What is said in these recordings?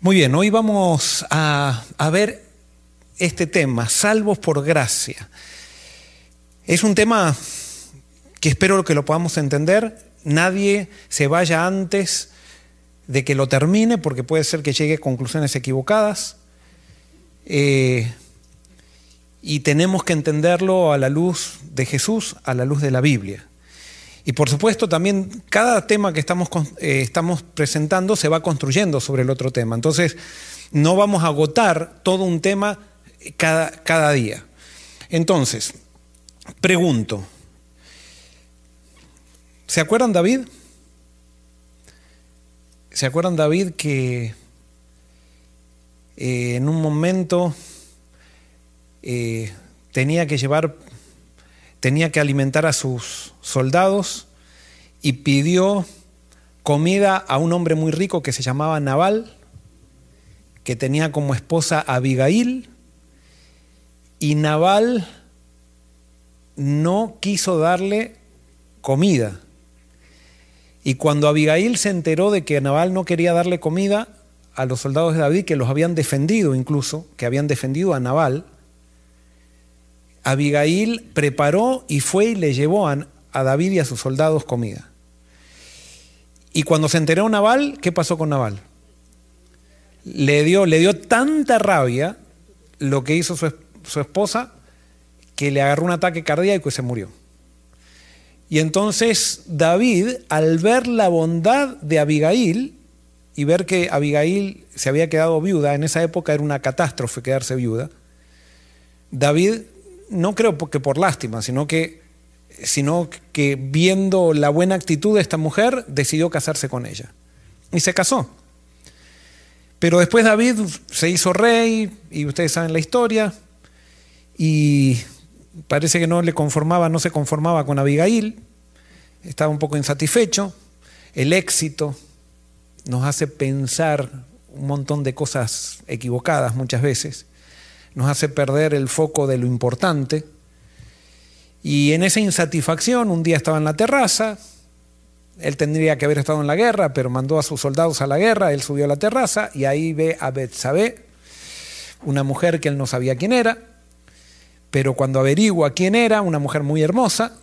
Muy bien, hoy vamos a ver este tema, salvos por gracia. Es un tema que espero que lo podamos entender. Nadie se vaya antes de que lo termine, porque puede ser que llegue a conclusiones equivocadas. Y tenemos que entenderlo a la luz de Jesús, a la luz de la Biblia. Y por supuesto también cada tema que estamos presentando se va construyendo sobre el otro tema. Entonces no vamos a agotar todo un tema cada día. Entonces, pregunto, ¿se acuerdan David? ¿Se acuerdan David que en un momento tenía que alimentar a sus soldados y pidió comida a un hombre muy rico que se llamaba Nabal, que tenía como esposa a Abigail, y Nabal no quiso darle comida. Y cuando Abigail se enteró de que Nabal no quería darle comida a los soldados de David, que los habían defendido incluso, que habían defendido a Nabal, Abigail preparó y fue y le llevó a David y a sus soldados comida. Y cuando se enteró Nabal, ¿qué pasó con Nabal? Le dio tanta rabia lo que hizo su esposa, que le agarró un ataque cardíaco y se murió. Y entonces David, al ver la bondad de Abigail y ver que Abigail se había quedado viuda, en esa época era una catástrofe quedarse viuda, David, no creo que por lástima, sino que viendo la buena actitud de esta mujer, decidió casarse con ella. Y se casó. Pero después David se hizo rey, y ustedes saben la historia, y parece que no se conformaba con Abigail, estaba un poco insatisfecho. El éxito nos hace pensar un montón de cosas equivocadas muchas veces, nos hace perder el foco de lo importante. Y en esa insatisfacción, un día estaba en la terraza, él tendría que haber estado en la guerra, pero mandó a sus soldados a la guerra, él subió a la terraza y ahí ve a Betsabé, una mujer que él no sabía quién era, pero cuando averigua quién era, una mujer muy hermosa,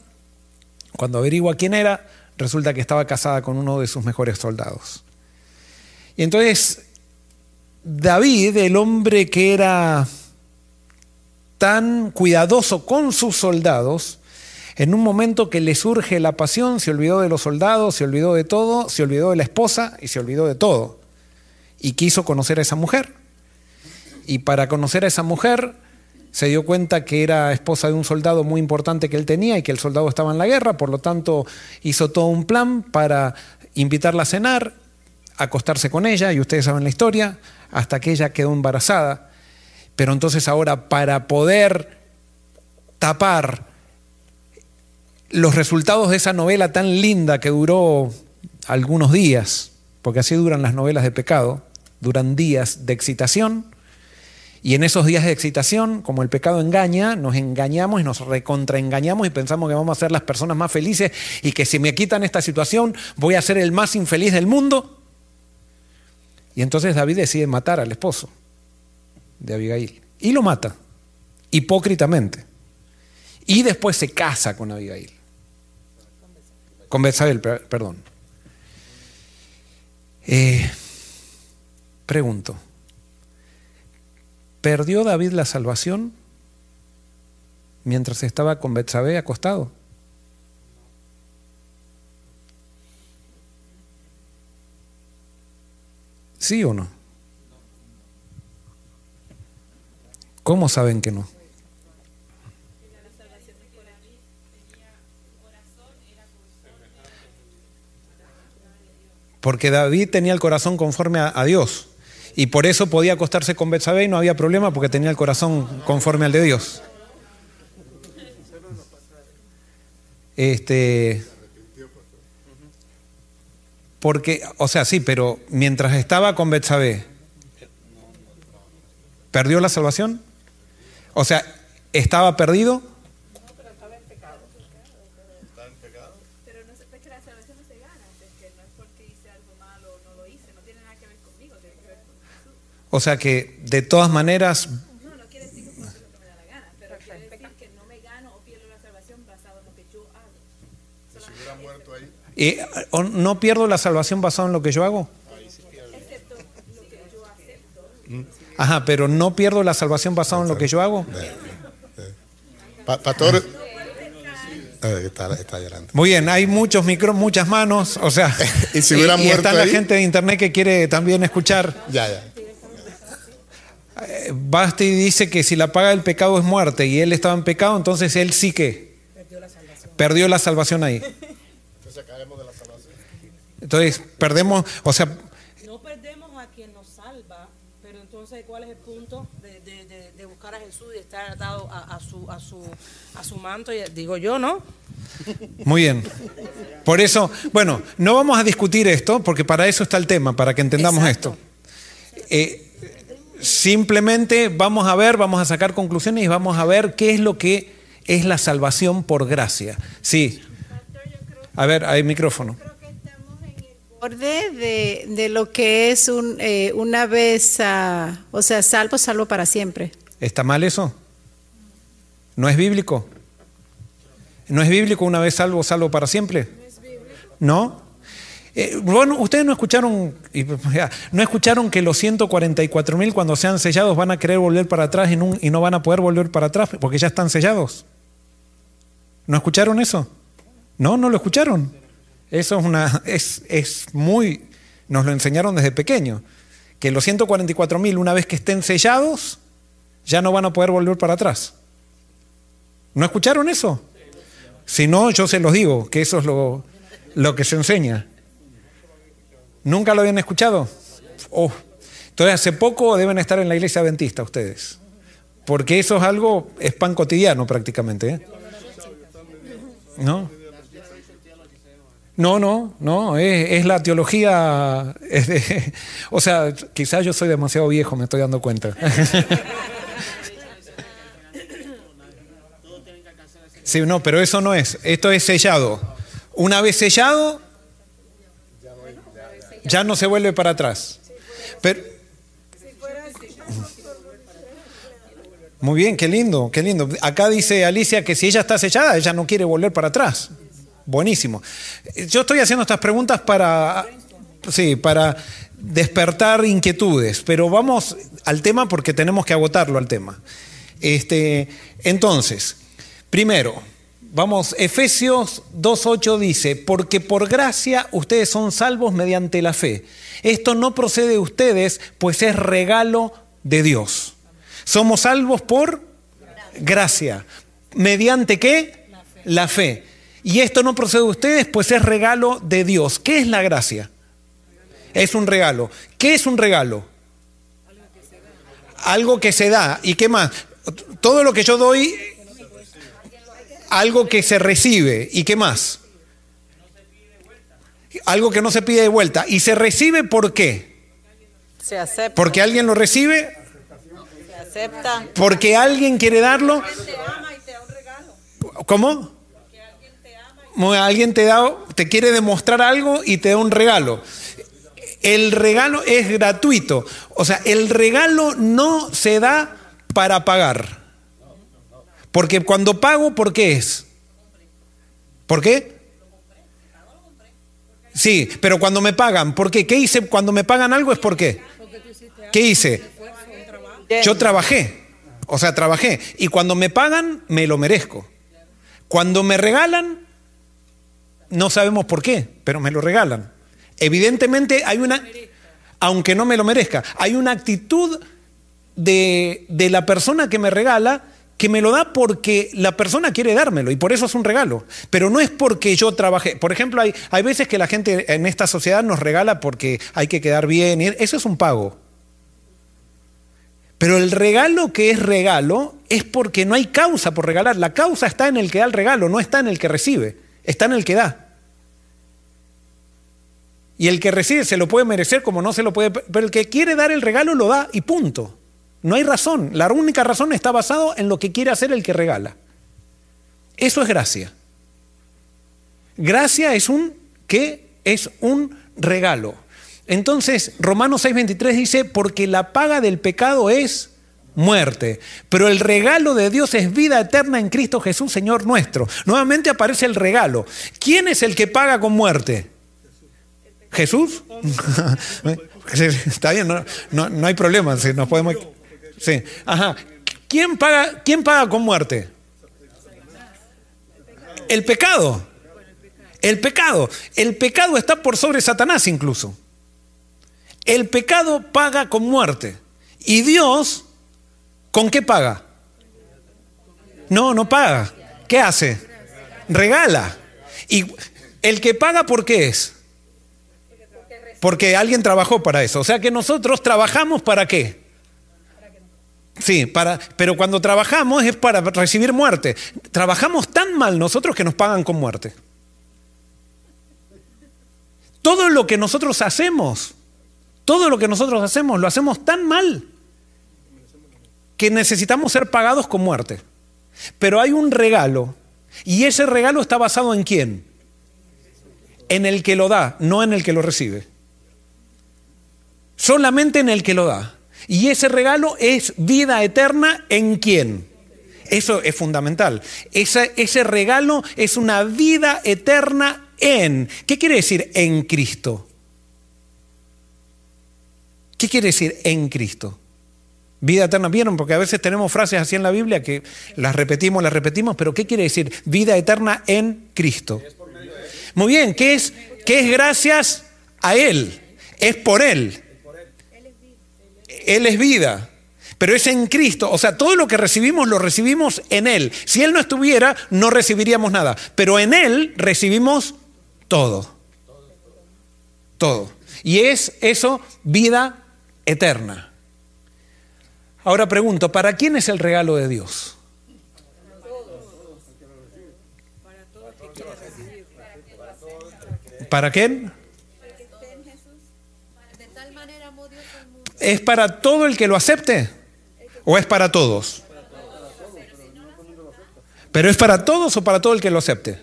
cuando averigua quién era, resulta que estaba casada con uno de sus mejores soldados. Y entonces David, el hombre que era tan cuidadoso con sus soldados, en un momento que le surge la pasión, se olvidó de los soldados, se olvidó de todo, se olvidó de la esposa y se olvidó de todo. Y quiso conocer a esa mujer. Y para conocer a esa mujer se dio cuenta que era esposa de un soldado muy importante que él tenía y que el soldado estaba en la guerra, por lo tanto hizo todo un plan para invitarla a cenar, acostarse con ella, y ustedes saben la historia, hasta que ella quedó embarazada. Pero entonces ahora, para poder tapar los resultados de esa novela tan linda que duró algunos días, porque así duran las novelas de pecado, duran días de excitación, y en esos días de excitación, como el pecado engaña, nos engañamos y nos recontraengañamos y pensamos que vamos a ser las personas más felices y que si me quitan esta situación voy a ser el más infeliz del mundo. Y entonces David decide matar al esposo de Abigail y lo mata hipócritamente, y después se casa con Abigail, con Betsabé, perdón. Pregunto, ¿perdió David la salvación mientras estaba con Betsabé acostado? ¿Sí o no? ¿Cómo saben que no? Porque David tenía el corazón conforme a Dios, y por eso podía acostarse con Betsabé y no había problema, porque tenía el corazón conforme al de Dios. Porque, o sea, sí, pero mientras estaba con Betsabé, ¿perdió la salvación? O sea, ¿estaba perdido? No, pero estaba en pecado. ¿Estaba en pecado? Pero no sé, es que la salvación no se gana, es que no es porque hice algo malo o no lo hice, no tiene nada que ver conmigo, tiene que ver con Jesús. O sea que de todas maneras... No, no quiere decir que puedo hacer lo que me da la gana, pero quiere decir que no me gano o pierdo la salvación basado en lo que yo hago. Si hubiera muerto ahí, ¿O no pierdo la salvación basado en lo que yo hago? Excepto lo que yo acepto. Ajá, pero no pierdo la salvación basado en lo que yo hago. pastor, está llorando. Muy bien, hay muchos muchas manos, o sea, Y si hubiera muerto está la ahí. gente de internet que quiere también escuchar. Ya. Basti dice que si la paga del pecado es muerte y él estaba en pecado, entonces él sí que perdió la salvación ahí. Entonces caemos de la salvación. Entonces perdemos, o sea, No perdemos a quien nos salva, pero entonces ¿cuál es el punto de buscar a Jesús y estar atado a su manto? Y, digo yo, ¿no? muy bien. Por eso, bueno, no vamos a discutir esto, porque para eso está el tema, para que entendamos Exacto. esto. Simplemente vamos a sacar conclusiones y vamos a ver qué es lo que es la salvación por gracia. Sí. A ver, hay micrófono. Creo que estamos en el borde de lo que es una vez, o sea, salvo para siempre. ¿Está mal eso? ¿No es bíblico? ¿No es bíblico una vez salvo para siempre? ¿No? Bueno, ustedes no escucharon que los 144.000 cuando sean sellados van a querer volver para atrás y no van a poder volver para atrás porque ya están sellados. ¿No escucharon eso? No lo escucharon. Eso es muy, nos lo enseñaron desde pequeño, que los 144.000 una vez que estén sellados ya no van a poder volver para atrás. ¿No escucharon eso? Si no, yo se los digo, que eso es lo que se enseña. ¿Nunca lo habían escuchado? Oh. Entonces hace poco deben estar en la iglesia adventista ustedes, porque eso es pan cotidiano prácticamente, ¿eh? ¿No? No, es la teología, o sea, quizás yo soy demasiado viejo, me estoy dando cuenta. Sí, no, pero eso no es, esto es sellado. Una vez sellado, ya no se vuelve para atrás. Pero, muy bien, qué lindo, qué lindo. Acá dice Alicia que si ella está sellada, ella no quiere volver para atrás. Buenísimo. Yo estoy haciendo estas preguntas para despertar inquietudes, pero vamos al tema porque tenemos que agotarlo al tema. Entonces, primero, vamos, Efesios 2:8 dice, porque por gracia ustedes son salvos mediante la fe. Esto no procede de ustedes, pues es regalo de Dios. Somos salvos por gracia. ¿Mediante qué? La fe. Y esto no procede de ustedes, pues es regalo de Dios. ¿Qué es la gracia? Es un regalo. ¿Qué es un regalo? Algo que se da. ¿Y qué más? Todo lo que yo doy, algo que se recibe. ¿Y qué más? Algo que no se pide de vuelta. ¿Y se recibe por qué? Se acepta. ¿Porque alguien lo recibe? Se acepta. ¿Porque alguien quiere darlo? Te ama y te da un regalo. ¿Cómo? Alguien te quiere demostrar algo y te da un regalo. El regalo es gratuito. O sea, el regalo no se da para pagar. Porque cuando pago, ¿por qué es? ¿Por qué? Sí, pero cuando me pagan, ¿por qué? ¿Qué hice cuando me pagan algo? ¿Es por qué? ¿Qué hice? Yo trabajé. O sea, trabajé. Y cuando me pagan, me lo merezco. Cuando me regalan, no sabemos por qué, pero me lo regalan. Evidentemente hay aunque no me lo merezca, hay una actitud de la persona que me regala que me lo da porque la persona quiere dármelo y por eso es un regalo. Pero no es porque yo trabajé. Por ejemplo, hay veces que la gente en esta sociedad nos regala porque hay que quedar bien. Eso es un pago. Pero el regalo que es regalo es porque no hay causa por regalar. La causa está en el que da el regalo, no está en el que recibe. Está en el que da. Y el que recibe se lo puede merecer como no se lo puede... Pero el que quiere dar el regalo lo da y punto. No hay razón. La única razón está basada en lo que quiere hacer el que regala. Eso es gracia. Gracia es un regalo. Entonces, Romanos 6:23 dice, porque la paga del pecado es muerte, pero el regalo de Dios es vida eterna en Cristo Jesús, Señor nuestro. Nuevamente aparece el regalo. ¿Quién es el que paga con muerte? ¿Jesús? Está bien, no hay problema. Si nos podemos... Sí. Ajá. ¿Quién paga con muerte? El pecado. El pecado. El pecado está por sobre Satanás incluso. El pecado paga con muerte. ¿Y Dios con qué paga? No paga. ¿Qué hace? Regala. ¿Y el que paga por qué es? Porque alguien trabajó para eso. O sea que nosotros trabajamos ¿para qué? Sí, pero cuando trabajamos es para recibir muerte. Trabajamos tan mal nosotros que nos pagan con muerte. Todo lo que nosotros hacemos lo hacemos tan mal que necesitamos ser pagados con muerte. Pero hay un regalo, y ese regalo está basado ¿en quién? En el que lo da, no en el que lo recibe. Solamente en el que lo da. Y ese regalo es vida eterna ¿en quién? Eso es fundamental. Ese regalo es una vida eterna en. ¿Qué quiere decir en Cristo? ¿Qué quiere decir en Cristo? Vida eterna, ¿vieron? Porque a veces tenemos frases así en la Biblia que las repetimos, pero ¿qué quiere decir vida eterna en Cristo? Muy bien, ¿qué es gracias a Él? Es por Él. Él es vida, pero es en Cristo. O sea, todo lo que recibimos lo recibimos en Él. Si Él no estuviera, no recibiríamos nada. Pero en Él recibimos todo. Todo. Y es eso, vida eterna. Ahora pregunto, ¿para quién es el regalo de Dios? ¿Para quién? ¿Es para todo el que lo acepte? ¿O es para todos? ¿Pero es para todos o para todo el que lo acepte?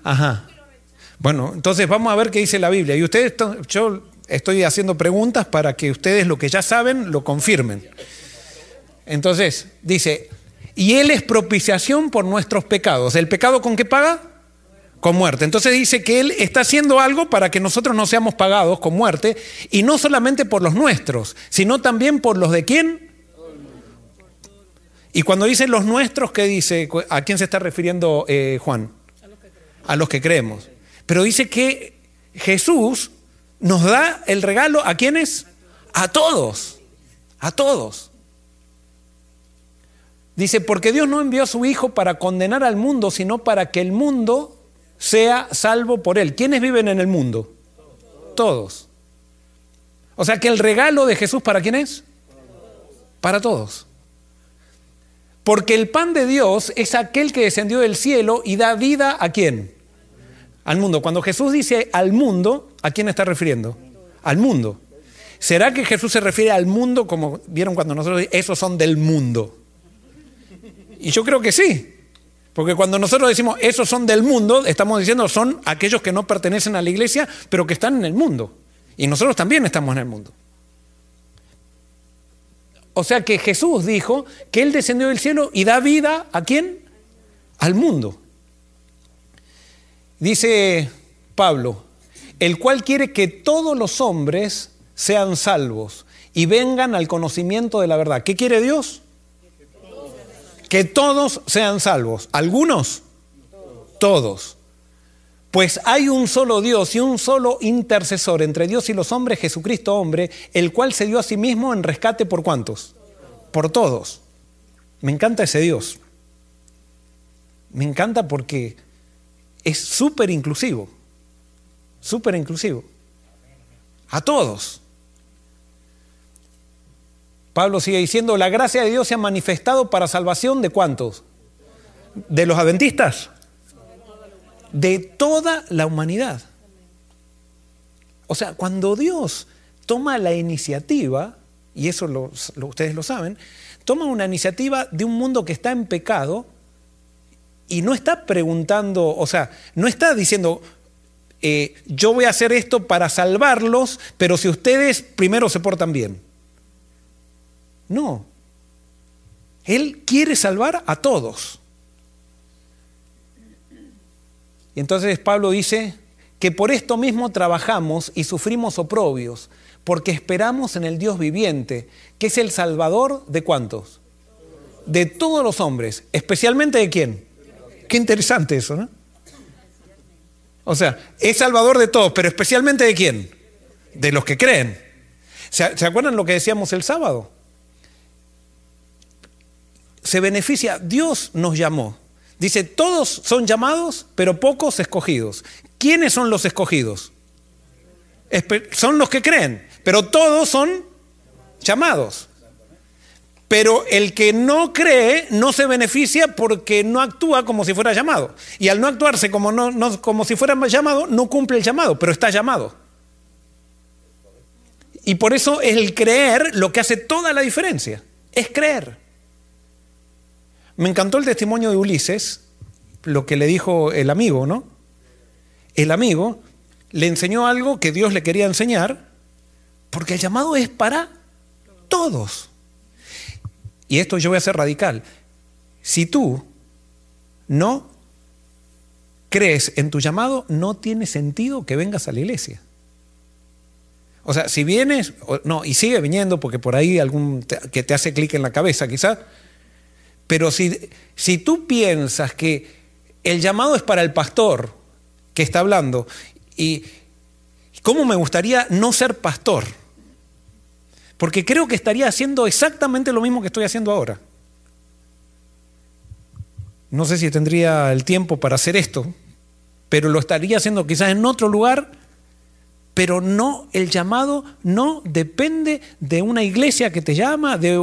Ajá. Bueno, entonces vamos a ver qué dice la Biblia. Y ustedes, yo estoy haciendo preguntas para que ustedes lo que ya saben lo confirmen. Entonces, dice, y Él es propiciación por nuestros pecados. ¿El pecado con qué paga? Con muerte. Entonces dice que Él está haciendo algo para que nosotros no seamos pagados con muerte, y no solamente por los nuestros, sino también por los de quién. Y cuando dice los nuestros, ¿qué dice? ¿A quién se está refiriendo Juan? A los que creemos. Pero dice que Jesús nos da el regalo ¿a quiénes? A todos. A todos. Dice, porque Dios no envió a su Hijo para condenar al mundo, sino para que el mundo sea salvo por Él. ¿Quiénes viven en el mundo? Todos. O sea que el regalo de Jesús ¿para quién es? Para todos. Porque el pan de Dios es aquel que descendió del cielo y da vida ¿a quién? Al mundo. Cuando Jesús dice al mundo, ¿a quién está refiriendo? Al mundo. ¿Será que Jesús se refiere al mundo como vieron cuando nosotros esos son del mundo? Y yo creo que sí. Porque cuando nosotros decimos esos son del mundo, estamos diciendo son aquellos que no pertenecen a la iglesia, pero que están en el mundo. Y nosotros también estamos en el mundo. O sea que Jesús dijo que Él descendió del cielo y da vida ¿a quién? Al mundo. Dice Pablo, el cual quiere que todos los hombres sean salvos y vengan al conocimiento de la verdad. ¿Qué quiere Dios? Que todos sean salvos. ¿Algunos? Todos. Pues hay un solo Dios y un solo intercesor entre Dios y los hombres, Jesucristo hombre, el cual se dio a sí mismo en rescate ¿por cuántos? Por todos. Me encanta ese Dios. Me encanta porque es súper inclusivo. Súper inclusivo. A todos. Pablo sigue diciendo, la gracia de Dios se ha manifestado para salvación ¿de cuántos? ¿De los adventistas? De toda la humanidad. O sea, cuando Dios toma la iniciativa, y eso ustedes lo saben, toma una iniciativa de un mundo que está en pecado y no está preguntando, o sea, no está diciendo, yo voy a hacer esto para salvarlos, pero si ustedes primero se portan bien. No. Él quiere salvar a todos. Y entonces Pablo dice que por esto mismo trabajamos y sufrimos oprobios, porque esperamos en el Dios viviente, que es el Salvador de ¿cuántos? De todos los hombres. ¿Especialmente de quién? Qué interesante eso, ¿no? O sea, es Salvador de todos, pero ¿especialmente de quién? De los que creen. ¿Se acuerdan lo que decíamos el sábado? Se beneficia, Dios nos llamó. Dice, todos son llamados, pero pocos escogidos. ¿Quiénes son los escogidos? Son los que creen, pero todos son llamados. Pero el que no cree no se beneficia porque no actúa como si fuera llamado. Y al no actuarse como si fuera llamado, no cumple el llamado, pero está llamado. Y por eso es el creer lo que hace toda la diferencia. Es creer. Me encantó el testimonio de Ulises, lo que le dijo el amigo, ¿no? El amigo le enseñó algo que Dios le quería enseñar, porque el llamado es para todos. Y esto yo voy a ser radical. Si tú no crees en tu llamado, no tiene sentido que vengas a la iglesia. O sea, si vienes, no, y sigue viniendo porque por ahí algún que te hace clic en la cabeza quizás, pero si tú piensas que el llamado es para el pastor que está hablando, y cómo me gustaría no ser pastor, porque creo que estaría haciendo exactamente lo mismo que estoy haciendo ahora. No sé si tendría el tiempo para hacer esto, pero lo estaría haciendo quizás en otro lugar. Pero no, el llamado no depende de una iglesia que te llama, de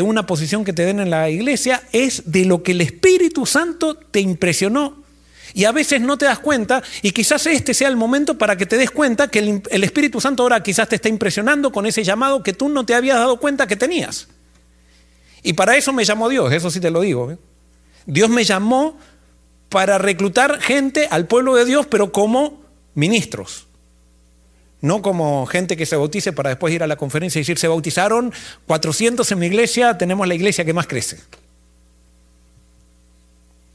una posición que te den en la iglesia, es de lo que el Espíritu Santo te impresionó. Y a veces no te das cuenta, y quizás este sea el momento para que te des cuenta que el Espíritu Santo ahora quizás te está impresionando con ese llamado que tú no te habías dado cuenta que tenías. Y para eso me llamó Dios, eso sí te lo digo. Dios me llamó para reclutar gente al pueblo de Dios, pero como ministros. No como gente que se bautice para después ir a la conferencia y decir, se bautizaron 400 en mi iglesia, tenemos la iglesia que más crece.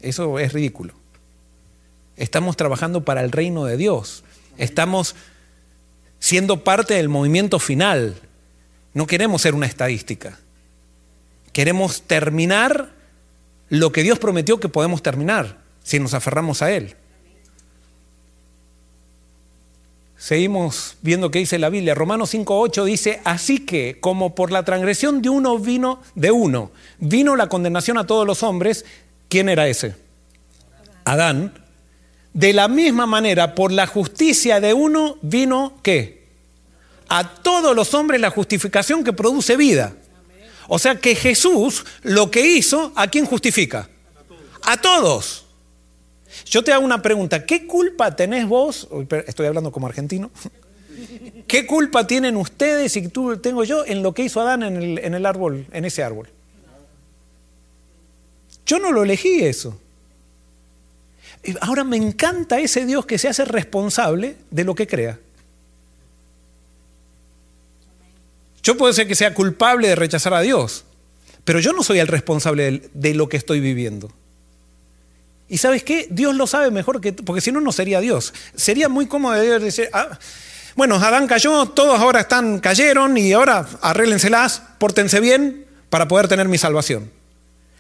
Eso es ridículo. Estamos trabajando para el reino de Dios. Estamos siendo parte del movimiento final. No queremos ser una estadística. Queremos terminar lo que Dios prometió que podemos terminar si nos aferramos a Él. Seguimos viendo qué dice la Biblia. Romanos 5:8 dice, así que como por la transgresión de uno vino la condenación a todos los hombres. ¿Quién era ese? Adán. De la misma manera, por la justicia de uno vino, ¿qué? A todos los hombres la justificación que produce vida. O sea que Jesús lo que hizo, ¿a quién justifica? A todos. Yo te hago una pregunta, ¿qué culpa tenés vos? Estoy hablando como argentino. ¿Qué culpa tienen ustedes y tengo yo en lo que hizo Adán en el árbol, en ese árbol? Yo no lo elegí eso. Ahora me encanta ese Dios que se hace responsable de lo que crea. Yo puedo ser que sea culpable de rechazar a Dios, pero yo no soy el responsable de lo que estoy viviendo. ¿Y sabes qué? Dios lo sabe mejor que tú, porque si no, no sería Dios. Sería muy cómodo decir, bueno, Adán cayó, todos ahora cayeron y ahora arréglenselas, pórtense bien para poder tener mi salvación.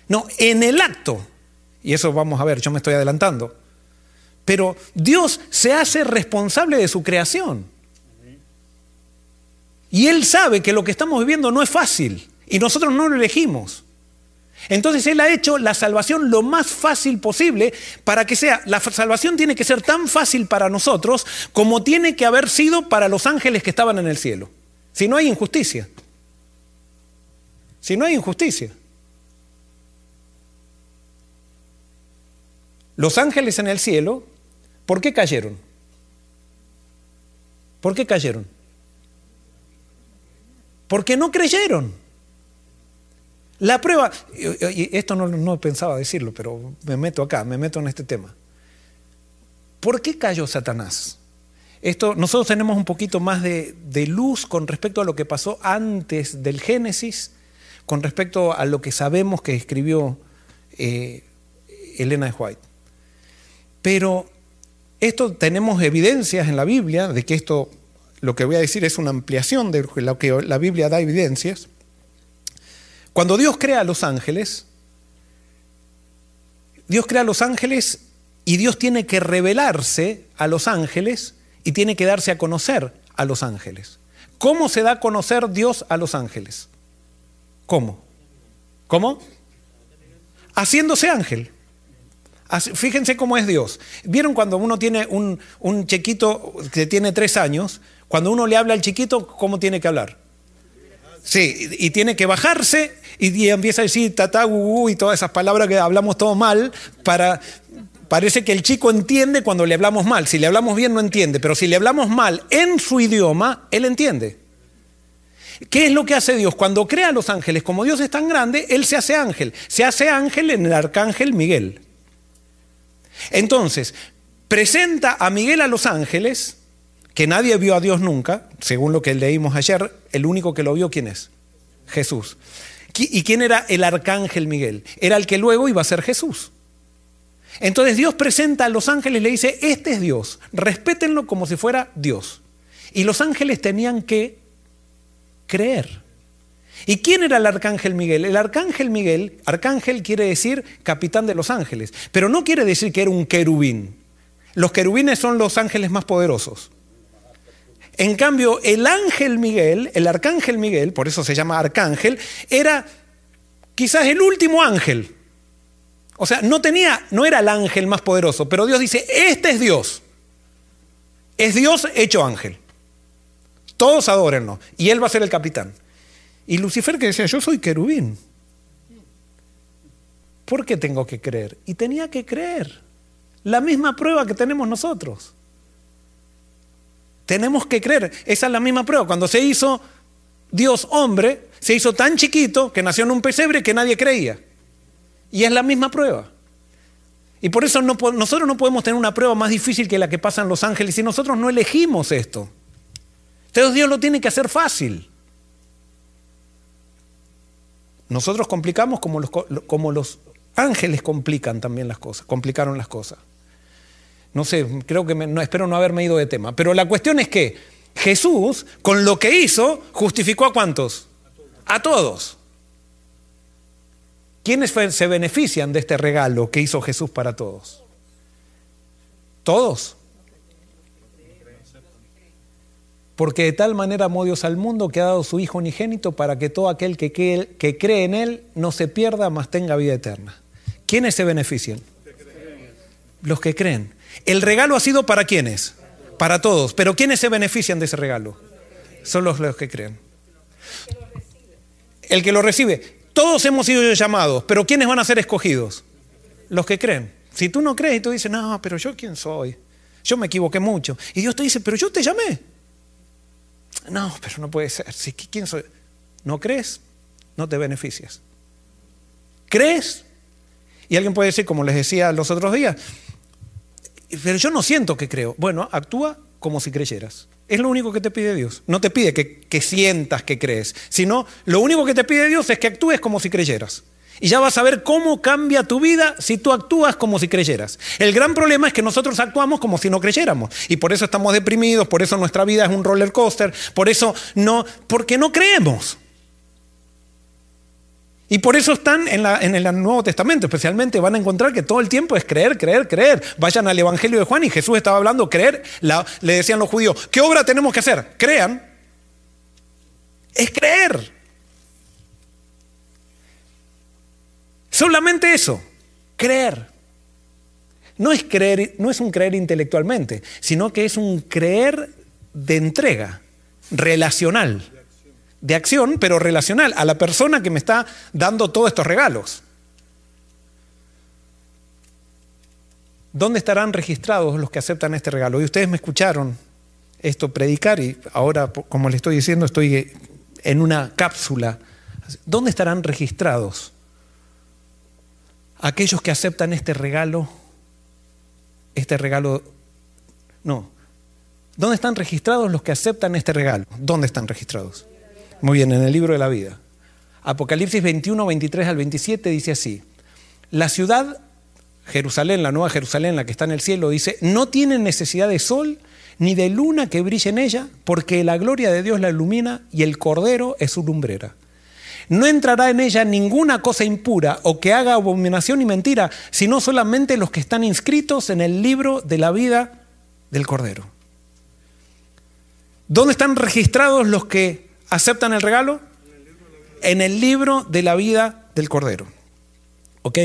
No, en el acto, y eso vamos a ver, yo me estoy adelantando, pero Dios se hace responsable de su creación. Y Él sabe que lo que estamos viviendo no es fácil y nosotros no lo elegimos. Entonces Él ha hecho la salvación lo más fácil posible para que sea, la salvación tiene que ser tan fácil para nosotros como tiene que haber sido para los ángeles que estaban en el cielo. Si no hay injusticia. Si no hay injusticia. Los ángeles en el cielo, ¿por qué cayeron? ¿Por qué cayeron? Porque no creyeron. La prueba, y esto no pensaba decirlo, pero me meto en este tema. ¿Por qué cayó Satanás? nosotros tenemos un poquito más de luz con respecto a lo que pasó antes del Génesis, con respecto a lo que sabemos que escribió Elena de White. Pero esto tenemos evidencias en la Biblia de que esto, lo que voy a decir es una ampliación de lo que la Biblia da evidencias. Cuando Dios crea a los ángeles y Dios tiene que revelarse a los ángeles y tiene que darse a conocer a los ángeles. ¿Cómo se da a conocer Dios a los ángeles? ¿Cómo? ¿Cómo? Haciéndose ángel. Fíjense cómo es Dios. ¿Vieron cuando uno tiene un chiquito que tiene 3 años? Cuando uno le habla al chiquito, ¿cómo tiene que hablar? Sí, y tiene que bajarse y empieza a decir tatá, y todas esas palabras que hablamos todo mal. Parece que el chico entiende cuando le hablamos mal. Si le hablamos bien no entiende, pero si le hablamos mal en su idioma, él entiende. ¿Qué es lo que hace Dios? Cuando crea a los ángeles, como Dios es tan grande, Él se hace ángel. Se hace ángel en el arcángel Miguel. Entonces, presenta a Miguel a los ángeles, que nadie vio a Dios nunca, según lo que leímos ayer. El único que lo vio, ¿quién es? Jesús. ¿Y quién era el arcángel Miguel? Era el que luego iba a ser Jesús. Entonces Dios presenta a los ángeles y le dice, este es Dios, respétenlo como si fuera Dios. Y los ángeles tenían que creer. ¿Y quién era el arcángel Miguel? El arcángel Miguel, arcángel quiere decir capitán de los ángeles, pero no quiere decir que era un querubín. Los querubines son los ángeles más poderosos. En cambio, el ángel Miguel, el arcángel Miguel, por eso se llama arcángel, era quizás el último ángel. O sea, no era el ángel más poderoso, pero Dios dice, este es Dios. Es Dios hecho ángel. Todos adórenlo. Y él va a ser el capitán. Y Lucifer que decía, yo soy querubín. ¿Por qué tengo que creer? Y tenía que creer. La misma prueba que tenemos nosotros. Tenemos que creer. Esa es la misma prueba. Cuando se hizo Dios hombre, se hizo tan chiquito que nació en un pesebre que nadie creía. Y es la misma prueba. Y por eso nosotros no podemos tener una prueba más difícil que la que pasan los ángeles y nosotros no elegimos esto. Entonces Dios lo tiene que hacer fácil. Nosotros complicamos como los ángeles complican también las cosas, complicaron las cosas. No sé, creo que espero no haberme ido de tema. Pero la cuestión es que Jesús, con lo que hizo, justificó ¿a cuántos? A todos. ¿Quiénes se benefician de este regalo que hizo Jesús para todos? ¿Todos? Porque de tal manera amó Dios al mundo que ha dado su Hijo unigénito para que todo aquel que cree en Él no se pierda, mas tenga vida eterna. ¿Quiénes se benefician? Los que creen. ¿El regalo ha sido para quiénes? Para todos. ¿Pero quiénes se benefician de ese regalo? Son los que creen. El que lo recibe. Todos hemos sido llamados, pero ¿quiénes van a ser escogidos? Los que creen. Si tú no crees y tú dices, no, pero yo ¿quién soy? Yo me equivoqué mucho. Y Dios te dice, pero yo te llamé. No, pero no puede ser. ¿Quién soy? ¿No crees? No te beneficias. ¿Crees? Y alguien puede decir, como les decía los otros días, pero yo no siento que creo. Bueno, actúa como si creyeras. Es lo único que te pide Dios. No te pide que sientas que crees, sino lo único que te pide Dios es que actúes como si creyeras. Y ya vas a ver cómo cambia tu vida si tú actúas como si creyeras. El gran problema es que nosotros actuamos como si no creyéramos. Y por eso estamos deprimidos, por eso nuestra vida es un roller coaster, porque no creemos. Y por eso están en el Nuevo Testamento, especialmente van a encontrar que todo el tiempo es creer, creer, creer. Vayan al Evangelio de Juan y Jesús estaba hablando creer. Le decían los judíos, ¿qué obra tenemos que hacer? Crean. Es creer. Solamente eso, creer. No es un creer intelectualmente, sino que es un creer de entrega, relacional. De acción, pero relacional, a la persona que me está dando todos estos regalos. ¿Dónde estarán registrados los que aceptan este regalo? Y ustedes me escucharon esto predicar y ahora, como les estoy diciendo, estoy en una cápsula. ¿Dónde estarán registrados aquellos que aceptan este regalo? No. ¿Dónde están registrados los que aceptan este regalo? ¿Dónde están registrados? Muy bien, en el libro de la vida. Apocalipsis 21, 23 al 27 dice así: la ciudad, Jerusalén, la nueva Jerusalén, la que está en el cielo, dice, no tiene necesidad de sol ni de luna que brille en ella, porque la gloria de Dios la ilumina y el Cordero es su lumbrera. No entrará en ella ninguna cosa impura o que haga abominación y mentira, sino solamente los que están inscritos en el libro de la vida del Cordero. ¿Dónde están registrados los que aceptan el regalo? En el libro de la vida del Cordero. ¿Ok?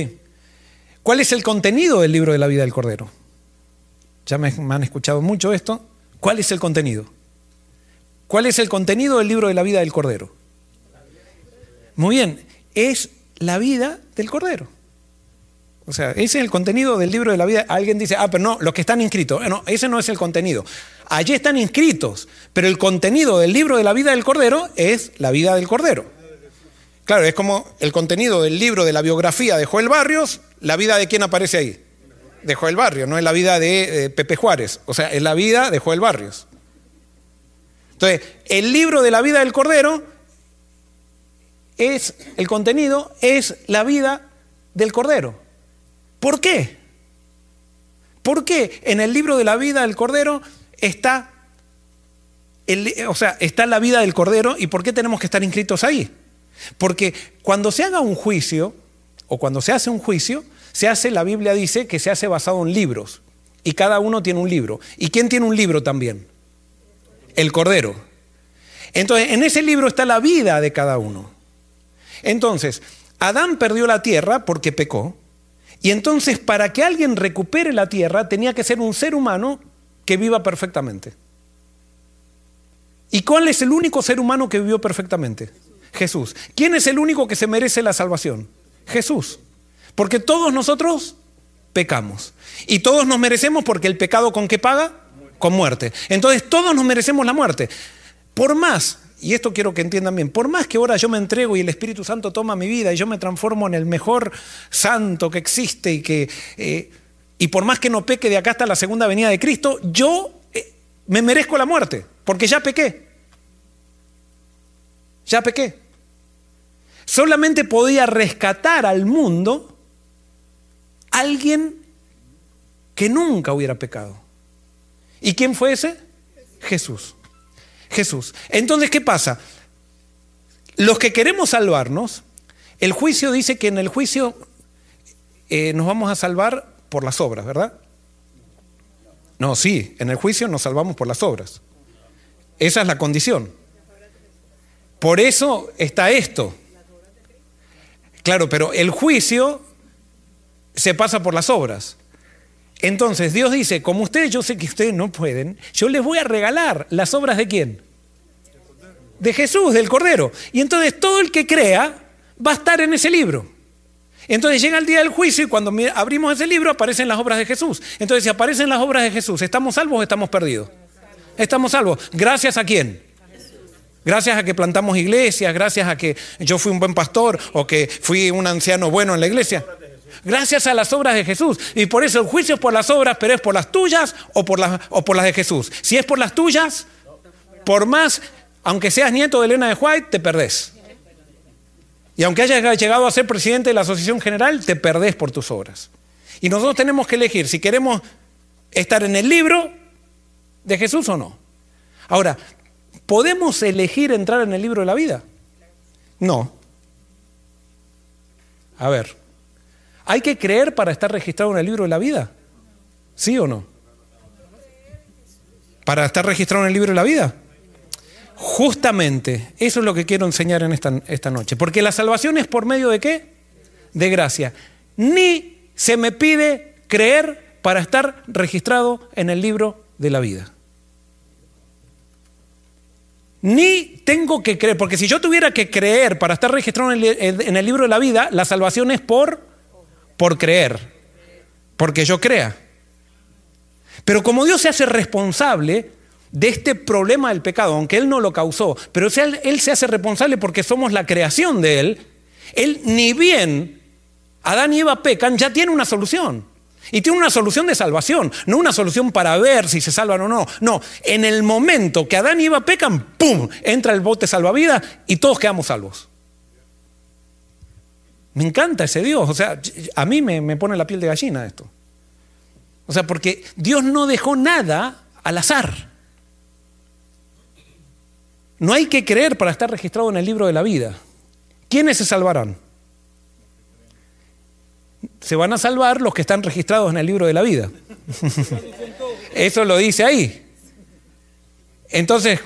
¿Cuál es el contenido del libro de la vida del Cordero? Ya me han escuchado mucho esto. ¿Cuál es el contenido? ¿Cuál es el contenido del libro de la vida del Cordero? Muy bien, es la vida del Cordero. O sea, ese es el contenido del libro de la vida. Alguien dice, pero no, los que están inscritos. No, ese no es el contenido. Allí están inscritos, pero el contenido del libro de la vida del Cordero es la vida del Cordero. Claro, es como el contenido del libro de la biografía de Joel Barrios, la vida de quién aparece ahí. De Joel Barrios, no es la vida de Pepe Juárez, o sea, es la vida de Joel Barrios. Entonces, el libro de la vida del Cordero es, el contenido es la vida del Cordero. ¿Por qué? ¿Por qué en el libro de la vida del Cordero está la vida del Cordero y por qué tenemos que estar inscritos ahí? Porque cuando se haga un juicio, o cuando se hace un juicio, la Biblia dice que se hace basado en libros. Y cada uno tiene un libro. ¿Y quién tiene un libro también? El Cordero. Entonces, en ese libro está la vida de cada uno. Entonces, Adán perdió la tierra porque pecó. Y entonces, para que alguien recupere la tierra, tenía que ser un ser humano que viva perfectamente. ¿Y cuál es el único ser humano que vivió perfectamente? Jesús. ¿Quién es el único que se merece la salvación? Jesús. Porque todos nosotros pecamos. Y todos nos merecemos, porque el pecado ¿con qué paga? Con muerte. Entonces todos nos merecemos la muerte. Por más, y esto quiero que entiendan bien, por más que ahora yo me entrego y el Espíritu Santo toma mi vida y yo me transformo en el mejor santo que existe y por más que no peque de acá hasta la segunda venida de Cristo, yo me merezco la muerte, porque ya pequé. Ya pequé. Solamente podía rescatar al mundo alguien que nunca hubiera pecado. ¿Y quién fue ese? Jesús. Jesús. Entonces, ¿qué pasa? Los que queremos salvarnos, el juicio dice que en el juicio nos vamos a salvar por las obras, ¿verdad? No, sí, en el juicio nos salvamos por las obras. Esa es la condición. Por eso está esto. Claro, pero el juicio se pasa por las obras. Entonces Dios dice, como ustedes, yo sé que ustedes no pueden, yo les voy a regalar las obras ¿de quién? De Jesús, del Cordero. Y entonces todo el que crea va a estar en ese libro. Entonces llega el día del juicio y cuando abrimos ese libro aparecen las obras de Jesús. Entonces si aparecen las obras de Jesús, ¿estamos salvos o estamos perdidos? Estamos salvos. ¿Gracias a quién? Gracias a que plantamos iglesias, gracias a que yo fui un buen pastor o que fui un anciano bueno en la iglesia. Gracias a las obras de Jesús. Y por eso el juicio es por las obras, pero es por las tuyas o por las de Jesús. Si es por las tuyas, por más, aunque seas nieto de Elena de White, te perdés. Y aunque hayas llegado a ser presidente de la Asociación General, te perdés por tus obras. Y nosotros tenemos que elegir si queremos estar en el libro de Jesús o no. Ahora, ¿podemos elegir entrar en el libro de la vida? No. A ver, ¿hay que creer para estar registrado en el libro de la vida? ¿Sí o no? ¿Para estar registrado en el libro de la vida? Justamente, eso es lo que quiero enseñar en esta noche. Porque la salvación es por medio de ¿qué? De gracia. Ni se me pide creer para estar registrado en el libro de la vida. Ni tengo que creer, porque si yo tuviera que creer para estar registrado en el libro de la vida, la salvación es por creer, porque yo crea. Pero como Dios se hace responsable de este problema del pecado, aunque Él no lo causó, pero Él se hace responsable porque somos la creación de Él, Él ni bien Adán y Eva pecan, ya tiene una solución. Y tiene una solución de salvación, no una solución para ver si se salvan o no. No, en el momento que Adán y Eva pecan, ¡pum!, entra el bote salvavidas y todos quedamos salvos. Me encanta ese Dios, o sea, a mí me pone la piel de gallina esto. O sea, porque Dios no dejó nada al azar. No hay que creer para estar registrado en el libro de la vida. ¿Quiénes se salvarán? Se van a salvar los que están registrados en el libro de la vida. Eso lo dice ahí. Entonces,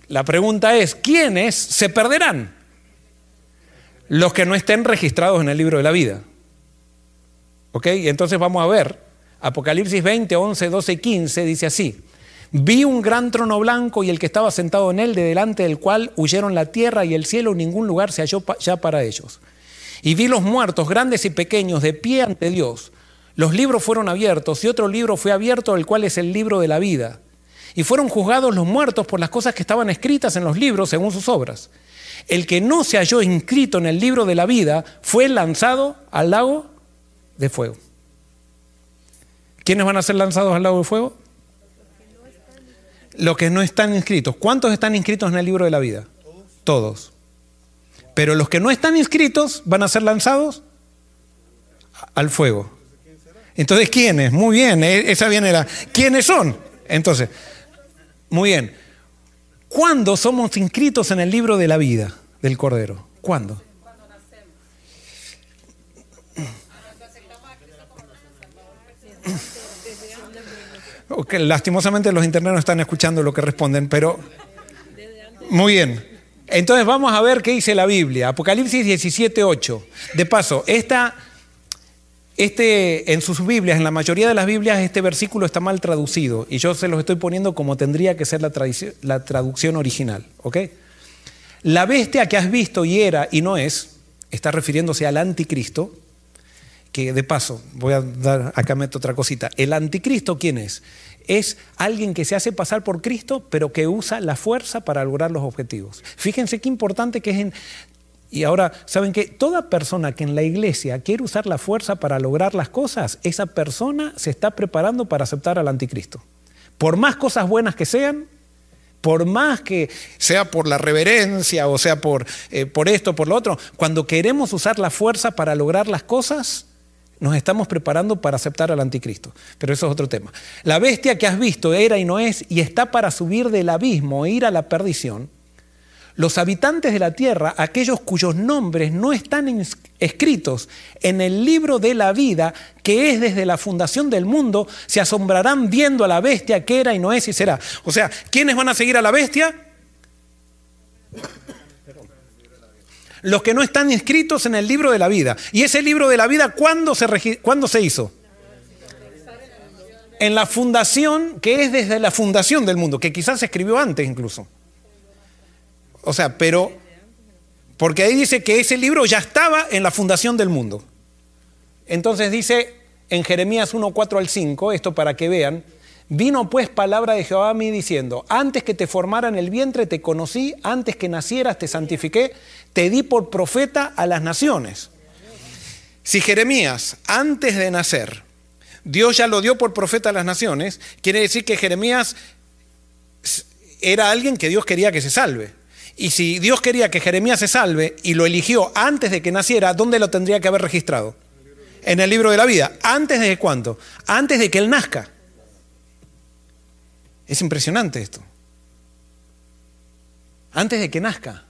la pregunta es, ¿quiénes se perderán? Los que no estén registrados en el libro de la vida. ¿Ok? Entonces vamos a ver. Apocalipsis 20, 11, 12 y 15 dice así. Vi un gran trono blanco y el que estaba sentado en él, de delante del cual huyeron la tierra y el cielo, ningún lugar se halló ya para ellos. Y vi los muertos, grandes y pequeños, de pie ante Dios. Los libros fueron abiertos y otro libro fue abierto, el cual es el libro de la vida. Y fueron juzgados los muertos por las cosas que estaban escritas en los libros según sus obras. El que no se halló inscrito en el libro de la vida fue lanzado al lago de fuego. ¿Quiénes van a ser lanzados al lago de fuego? Los que no están inscritos. ¿Cuántos están inscritos en el libro de la vida? Todos. Pero los que no están inscritos van a ser lanzados al fuego. Entonces, ¿quiénes? Muy bien, esa viene la... ¿Quiénes son? Entonces, muy bien. ¿Cuándo somos inscritos en el libro de la vida del Cordero? ¿Cuándo? Okay, lastimosamente los internet no están escuchando lo que responden, pero muy bien. Entonces vamos a ver qué dice la Biblia. Apocalipsis 17, 8. De paso, en sus Biblias, en la mayoría de las Biblias, este versículo está mal traducido y yo se los estoy poniendo como tendría que ser la traducción original. ¿Ok? La bestia que has visto y era y no es, está refiriéndose al anticristo. Que de paso, voy a dar, acá meto otra cosita. ¿El anticristo quién es? Es alguien que se hace pasar por Cristo, pero que usa la fuerza para lograr los objetivos. Fíjense qué importante que es y ahora, ¿saben qué? Toda persona que en la iglesia quiere usar la fuerza para lograr las cosas, esa persona se está preparando para aceptar al anticristo. Por más cosas buenas que sean, por más que sea por la reverencia o sea por esto, por lo otro, cuando queremos usar la fuerza para lograr las cosas, nos estamos preparando para aceptar al anticristo. Pero eso es otro tema. La bestia que has visto era y no es y está para subir del abismo e ir a la perdición. Los habitantes de la tierra, aquellos cuyos nombres no están escritos en el libro de la vida, que es desde la fundación del mundo, se asombrarán viendo a la bestia que era y no es y será. O sea, ¿quiénes van a seguir a la bestia? Los que no están inscritos en el libro de la vida. ¿Y ese libro de la vida cuándo se hizo? En la fundación, que es desde la fundación del mundo, que quizás se escribió antes incluso. O sea, pero, porque ahí dice que ese libro ya estaba en la fundación del mundo. Entonces dice en Jeremías 1, 4 al 5, esto para que vean, vino pues palabra de Jehová a mí diciendo, antes que te formara en el vientre te conocí, antes que nacieras te santifiqué, te di por profeta a las naciones. Si Jeremías, antes de nacer, Dios ya lo dio por profeta a las naciones, quiere decir que Jeremías era alguien que Dios quería que se salve. Y si Dios quería que Jeremías se salve y lo eligió antes de que naciera, ¿dónde lo tendría que haber registrado? En el libro de la vida. ¿Antes de cuánto? Antes de que él nazca. Es impresionante esto. Antes de que nazca.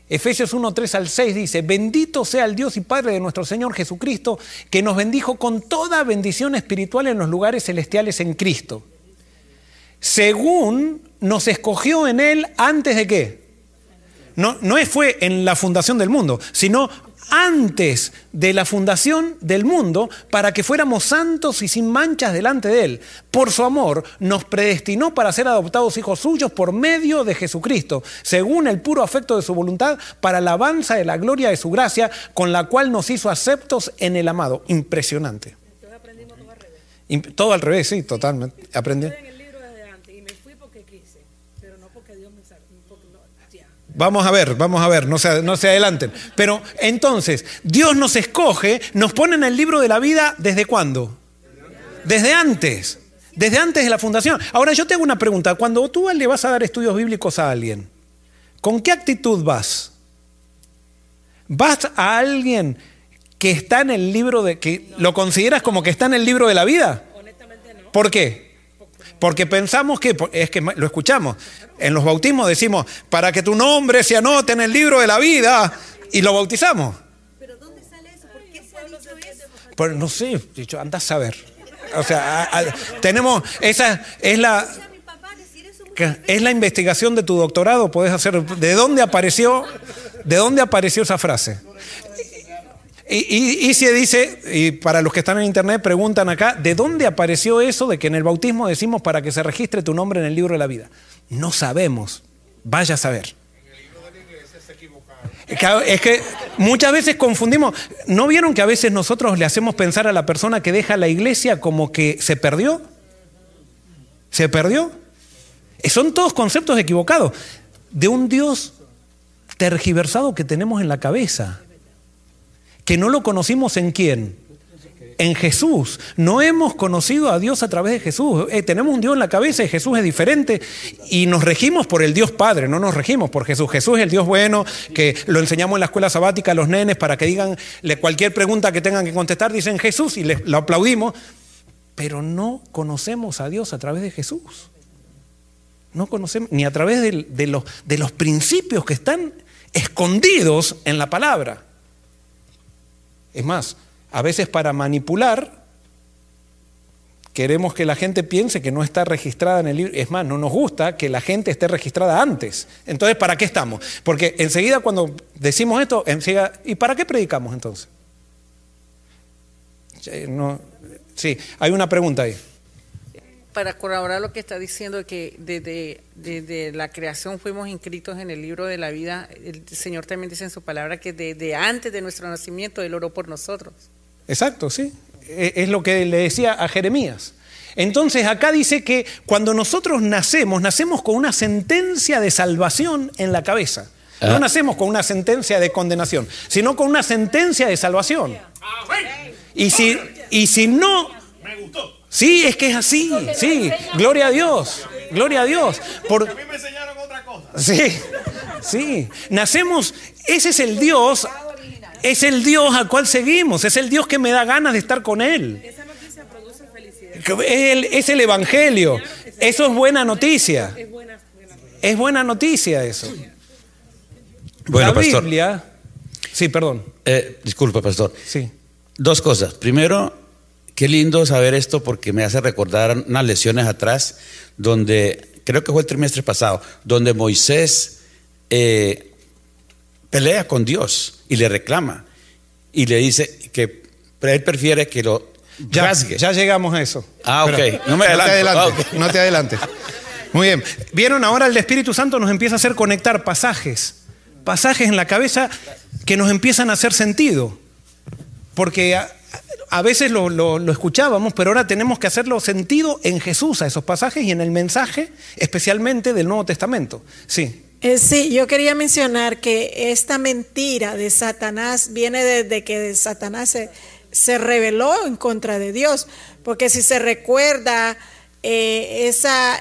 Efesios 1, 3 al 6 dice, bendito sea el Dios y Padre de nuestro Señor Jesucristo, que nos bendijo con toda bendición espiritual en los lugares celestiales en Cristo. Según nos escogió en Él antes de qué. No fue en la fundación del mundo, sino antes de la fundación del mundo, para que fuéramos santos y sin manchas delante de Él. Por su amor nos predestinó para ser adoptados hijos suyos por medio de Jesucristo, según el puro afecto de su voluntad, para alabanza de la gloria de su gracia, con la cual nos hizo aceptos en el amado. Impresionante. Entonces aprendimos todo al revés. Todo al revés, sí, totalmente. Aprendí. Estoy en el libro desde antes y me fui porque quise, pero no porque Dios me sacó. Ya. Vamos a ver, no se adelanten. Pero entonces, Dios nos escoge, nos pone en el libro de la vida, ¿desde cuándo? Desde antes de la fundación. Ahora yo te hago una pregunta. Cuando tú le vas a dar estudios bíblicos a alguien, ¿con qué actitud vas? ¿Vas a alguien que está en el libro que lo consideras como que está en el libro de la vida? Honestamente no. ¿Por qué? Porque pensamos que, es que lo escuchamos, en los bautismos decimos, para que tu nombre se anote en el libro de la vida, y lo bautizamos. ¿Pero dónde sale eso? ¿Por qué se ha dicho eso? Pues no sé, dicho, anda a saber. O sea, tenemos, esa es la... Mi papá decir eso Es la investigación de tu doctorado, puedes hacer. ¿De dónde apareció esa frase? Y se dice, y para los que están en internet preguntan acá, ¿de dónde apareció eso de que en el bautismo decimos para que se registre tu nombre en el libro de la vida? No sabemos, vaya a saber. Es que muchas veces confundimos. ¿No vieron que a veces nosotros le hacemos pensar a la persona que deja la iglesia como que se perdió? ¿Se perdió? Son todos conceptos equivocados de un Dios tergiversado que tenemos en la cabeza, que no lo conocimos en quién, en Jesús. No hemos conocido a Dios a través de Jesús. Tenemos un Dios en la cabeza y Jesús es diferente y nos regimos por el Dios Padre, no nos regimos por Jesús. Jesús es el Dios bueno, que lo enseñamos en la escuela sabática a los nenes para que digan cualquier pregunta que tengan que contestar, dicen Jesús y lo aplaudimos, pero no conocemos a Dios a través de Jesús. No conocemos ni a través de los principios que están escondidos en la palabra. Es más, a veces para manipular queremos que la gente piense que no está registrada en el libro. Es más, no nos gusta que la gente esté registrada antes. Entonces, ¿para qué estamos? Porque enseguida cuando decimos esto, ¿y para qué predicamos entonces? Sí, hay una pregunta ahí. Para corroborar lo que está diciendo, que desde la creación fuimos inscritos en el libro de la vida, el Señor también dice en su palabra que desde antes de nuestro nacimiento Él oró por nosotros. Exacto, sí. Es lo que le decía a Jeremías. Entonces acá dice que cuando nosotros nacemos con una sentencia de salvación en la cabeza. No nacemos con una sentencia de condenación, sino con una sentencia de salvación. Y si no... Me gustó. Sí, es que es así, sí, gloria a Dios, gloria a Dios. A mí me enseñaron otra cosa. Sí, nacemos, ese es el Dios al cual seguimos, es el Dios que me da ganas de estar con Él. Esa noticia produce felicidad. Es el Evangelio, eso es buena noticia, Es buena. es buena noticia eso. Bueno, La pastor. Biblia, sí, perdón, Disculpa, pastor. sí. Dos cosas. Primero, qué lindo saber esto porque me hace recordar unas lecciones atrás donde, creo que fue el trimestre pasado, donde Moisés pelea con Dios y le reclama y le dice que él prefiere que lo rasgue. Ya llegamos a eso. Ah, ok. Espera, No me adelanto. No te adelantes. Muy bien. ¿Vieron? Ahora el Espíritu Santo nos empieza a hacer conectar pasajes en la cabeza que nos empiezan a hacer sentido. Porque a veces lo escuchábamos, pero ahora tenemos que hacerlo sentido en Jesús, a esos pasajes y en el mensaje, especialmente del Nuevo Testamento. Sí. Sí, yo quería mencionar que esta mentira de Satanás viene desde que Satanás se rebeló en contra de Dios, porque si se recuerda, está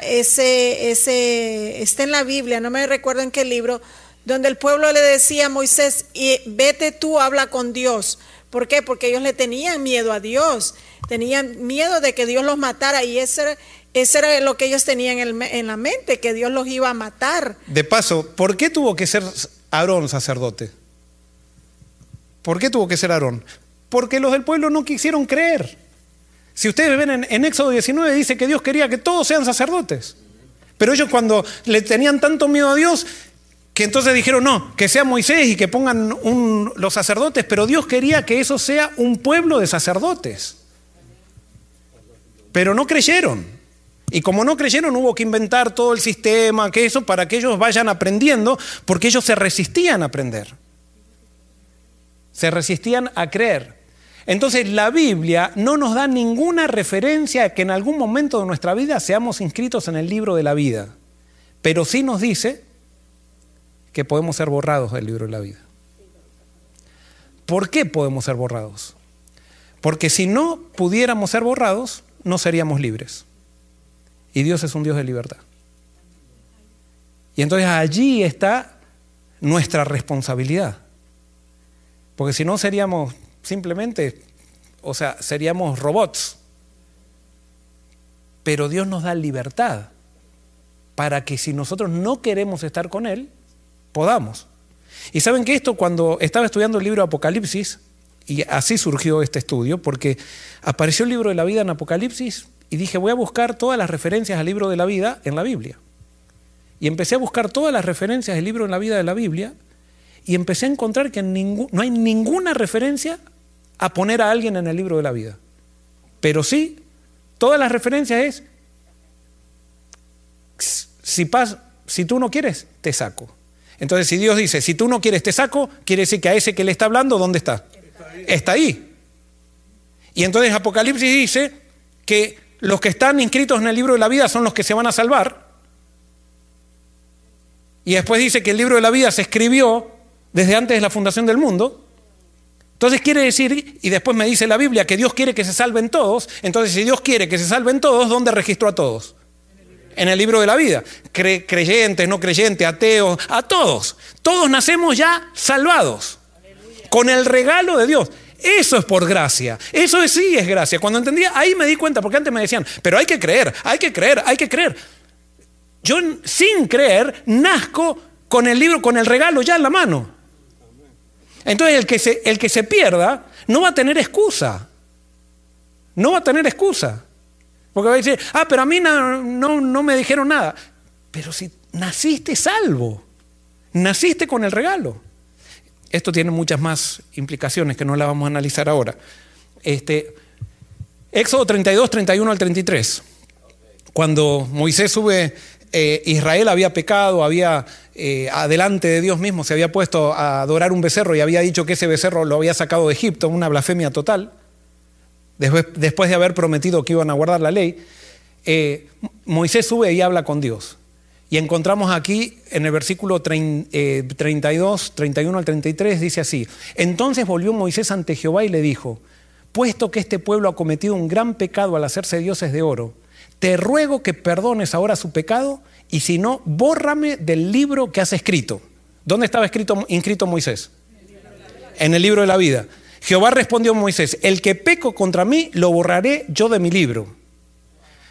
en la Biblia, no me recuerdo en qué libro, donde el pueblo le decía a Moisés, vete tú, habla con Dios. ¿Por qué? Porque ellos le tenían miedo a Dios, tenían miedo de que Dios los matara y ese era lo que ellos tenían en la mente, que Dios los iba a matar. De paso, ¿por qué tuvo que ser Aarón sacerdote? ¿Por qué tuvo que ser Aarón? Porque los del pueblo no quisieron creer. Si ustedes ven en Éxodo 19 dice que Dios quería que todos sean sacerdotes. Pero ellos cuando le tenían tanto miedo a Dios, que entonces dijeron no, que sea Moisés y que pongan los sacerdotes, pero Dios quería que eso sea un pueblo de sacerdotes. Pero no creyeron. Y como no creyeron, hubo que inventar todo el sistema, que eso, para que ellos vayan aprendiendo, porque ellos se resistían a aprender. Se resistían a creer. Entonces la Biblia no nos da ninguna referencia a que en algún momento de nuestra vida seamos inscritos en el libro de la vida. Pero sí nos dice que podemos ser borrados del libro de la vida. ¿Por qué podemos ser borrados? Porque si no pudiéramos ser borrados, no seríamos libres. Y Dios es un Dios de libertad. Y entonces allí está nuestra responsabilidad. Porque si no seríamos simplemente, o sea, seríamos robots. Pero Dios nos da libertad para que si nosotros no queremos estar con Él, podamos. Y saben que esto, cuando estaba estudiando el libro de Apocalipsis, y así surgió este estudio, porque apareció el libro de la vida en Apocalipsis y dije, voy a buscar todas las referencias al libro de la vida en la Biblia. Y empecé a buscar todas las referencias del libro de la vida de la Biblia y empecé a encontrar que no hay ninguna referencia a poner a alguien en el libro de la vida. Pero sí, todas las referencias es, si tú no quieres, te saco. Entonces, si Dios dice, si tú no quieres, te saco, quiere decir que a ese que le está hablando, ¿dónde está? Está ahí. Y entonces Apocalipsis dice que los que están inscritos en el libro de la vida son los que se van a salvar. Y después dice que el libro de la vida se escribió desde antes de la fundación del mundo. Entonces quiere decir, y después me dice la Biblia, que Dios quiere que se salven todos. Entonces, si Dios quiere que se salven todos, ¿dónde registró a todos? En el libro de la vida. Creyentes, no creyentes, ateos, a todos. Todos nacemos ya salvados. Con el regalo de Dios. Eso es por gracia. Eso sí es gracia. Cuando entendía, ahí me di cuenta, porque antes me decían, pero hay que creer, hay que creer, hay que creer. Yo sin creer nazco con el libro, con el regalo ya en la mano. Entonces el que se pierda no va a tener excusa. No va a tener excusa. Porque va a decir, pero a mí no me dijeron nada. Pero si naciste salvo, naciste con el regalo. Esto tiene muchas más implicaciones que no las vamos a analizar ahora. Éxodo 32, 31 al 33. Cuando Moisés sube, Israel había pecado, había adelante de Dios mismo, se había puesto a adorar un becerro y había dicho que ese becerro lo había sacado de Egipto, una blasfemia total. Después de haber prometido que iban a guardar la ley, Moisés sube y habla con Dios. Y encontramos aquí en el versículo 32, 31 al 33, dice así: entonces volvió Moisés ante Jehová y le dijo, puesto que este pueblo ha cometido un gran pecado al hacerse dioses de oro, te ruego que perdones ahora su pecado, y si no, bórrame del libro que has escrito. ¿Dónde estaba inscrito Moisés? En el libro de la vida. Jehová respondió a Moisés, el que peco contra mí, lo borraré yo de mi libro.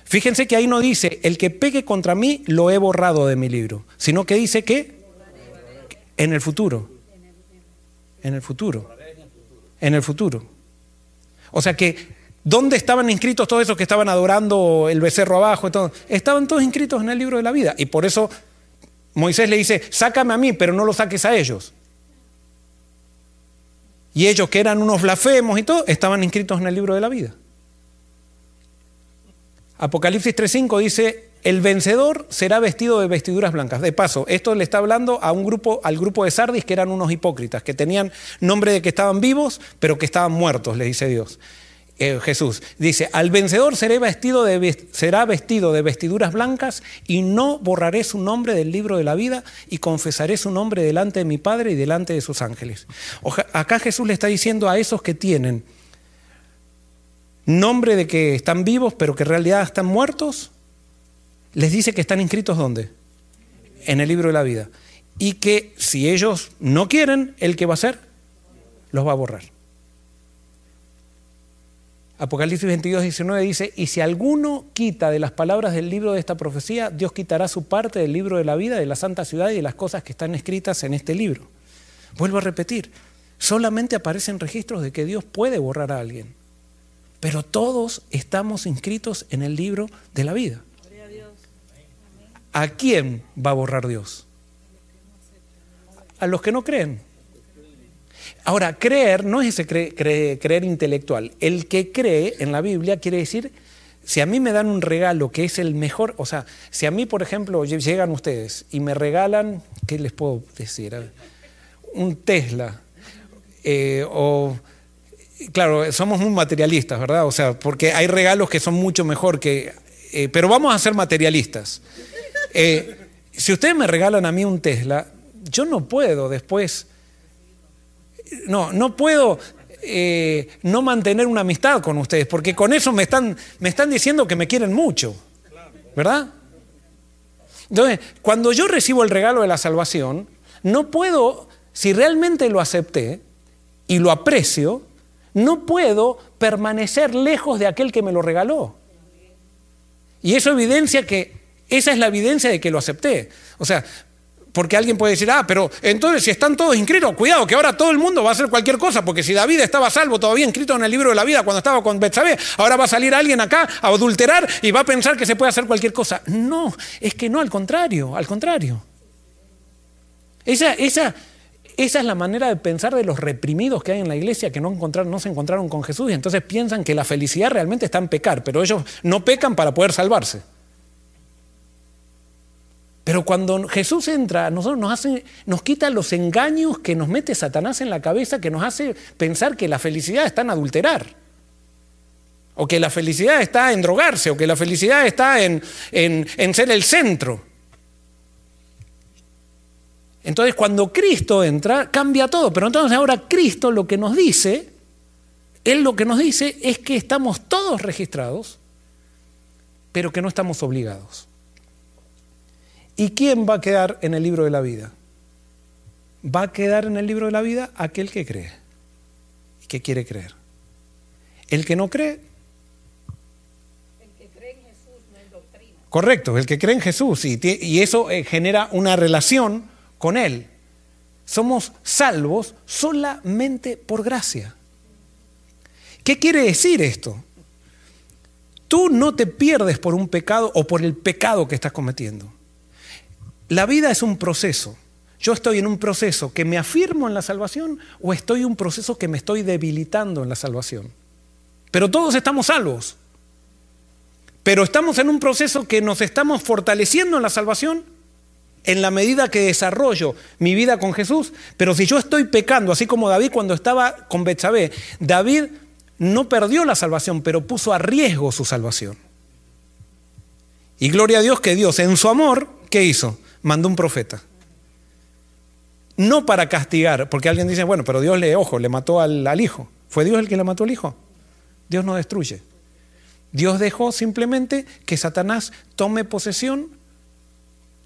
Fíjense que ahí no dice, el que peque contra mí, lo he borrado de mi libro, sino que dice que en el futuro. En el futuro. En el futuro. O sea que, ¿dónde estaban inscritos todos esos que estaban adorando el becerro abajo y todo? Estaban todos inscritos en el libro de la vida. Y por eso Moisés le dice, sácame a mí, pero no lo saques a ellos. Y ellos, que eran unos blasfemos y todo, estaban inscritos en el libro de la vida. Apocalipsis 3:5 dice, el vencedor será vestido de vestiduras blancas. De paso, esto le está hablando a al grupo de Sardis, que eran unos hipócritas, que tenían nombre de que estaban vivos, pero que estaban muertos, le dice Dios. Jesús dice, al vencedor será vestido de vestiduras blancas y no borraré su nombre del libro de la vida y confesaré su nombre delante de mi Padre y delante de sus ángeles. Acá Jesús le está diciendo a esos que tienen nombre de que están vivos pero que en realidad están muertos, les dice que están inscritos ¿dónde? En el libro de la vida. Y que si ellos no quieren, ¿el que va a hacer? Los va a borrar. Apocalipsis 22:19 dice, y si alguno quita de las palabras del libro de esta profecía, Dios quitará su parte del libro de la vida, de la santa ciudad y de las cosas que están escritas en este libro. Vuelvo a repetir, solamente aparecen registros de que Dios puede borrar a alguien, pero todos estamos inscritos en el libro de la vida. ¿A quién va a borrar Dios? A los que no creen. Ahora, creer no es ese creer intelectual. El que cree en la Biblia quiere decir, si a mí me dan un regalo que es el mejor, o sea, si a mí, por ejemplo, llegan ustedes y me regalan, ¿qué les puedo decir? Un Tesla, claro, somos muy materialistas, ¿verdad? O sea, porque hay regalos que son mucho mejor que... pero vamos a ser materialistas. Si ustedes me regalan a mí un Tesla, yo no puedo después... No puedo no mantener una amistad con ustedes, porque con eso me están diciendo que me quieren mucho, ¿verdad? Entonces, cuando yo recibo el regalo de la salvación, no puedo, si realmente lo acepté y lo aprecio, no puedo permanecer lejos de aquel que me lo regaló. Y eso evidencia que, esa es la evidencia de que lo acepté. O sea, porque alguien puede decir, pero entonces si están todos inscritos, cuidado, que ahora todo el mundo va a hacer cualquier cosa, porque si David estaba salvo todavía inscrito en el libro de la vida cuando estaba con Betsabé, ahora va a salir alguien acá a adulterar y va a pensar que se puede hacer cualquier cosa. No, es que no, al contrario. Esa es la manera de pensar de los reprimidos que hay en la iglesia, que no se encontraron con Jesús y entonces piensan que la felicidad realmente está en pecar, pero ellos no pecan para poder salvarse. Pero cuando Jesús entra, a nosotros nos quita los engaños que nos mete Satanás en la cabeza, que nos hace pensar que la felicidad está en adulterar, o que la felicidad está en drogarse, o que la felicidad está en ser el centro. Entonces, cuando Cristo entra, cambia todo. Pero entonces ahora Cristo lo que nos dice, Él lo que nos dice es que estamos todos registrados, pero que no estamos obligados. ¿Y quién va a quedar en el libro de la vida? Va a quedar en el libro de la vida aquel que cree y que quiere creer. El que no cree... El que cree en Jesús no es doctrina. Correcto, el que cree en Jesús y eso genera una relación con Él. Somos salvos solamente por gracia. ¿Qué quiere decir esto? Tú no te pierdes por un pecado o por el pecado que estás cometiendo. La vida es un proceso. Yo estoy en un proceso que me afirmo en la salvación o estoy en un proceso que me estoy debilitando en la salvación. Pero todos estamos salvos. Pero estamos en un proceso que nos estamos fortaleciendo en la salvación en la medida que desarrollo mi vida con Jesús. Pero si yo estoy pecando, así como David cuando estaba con Betsabé, David no perdió la salvación, pero puso a riesgo su salvación. Y gloria a Dios que Dios en su amor, ¿qué hizo? Mandó un profeta. No para castigar, porque alguien dice, bueno, pero Dios le mató al hijo. ¿Fue Dios el que le mató al hijo? Dios no destruye. Dios dejó simplemente que Satanás tome posesión,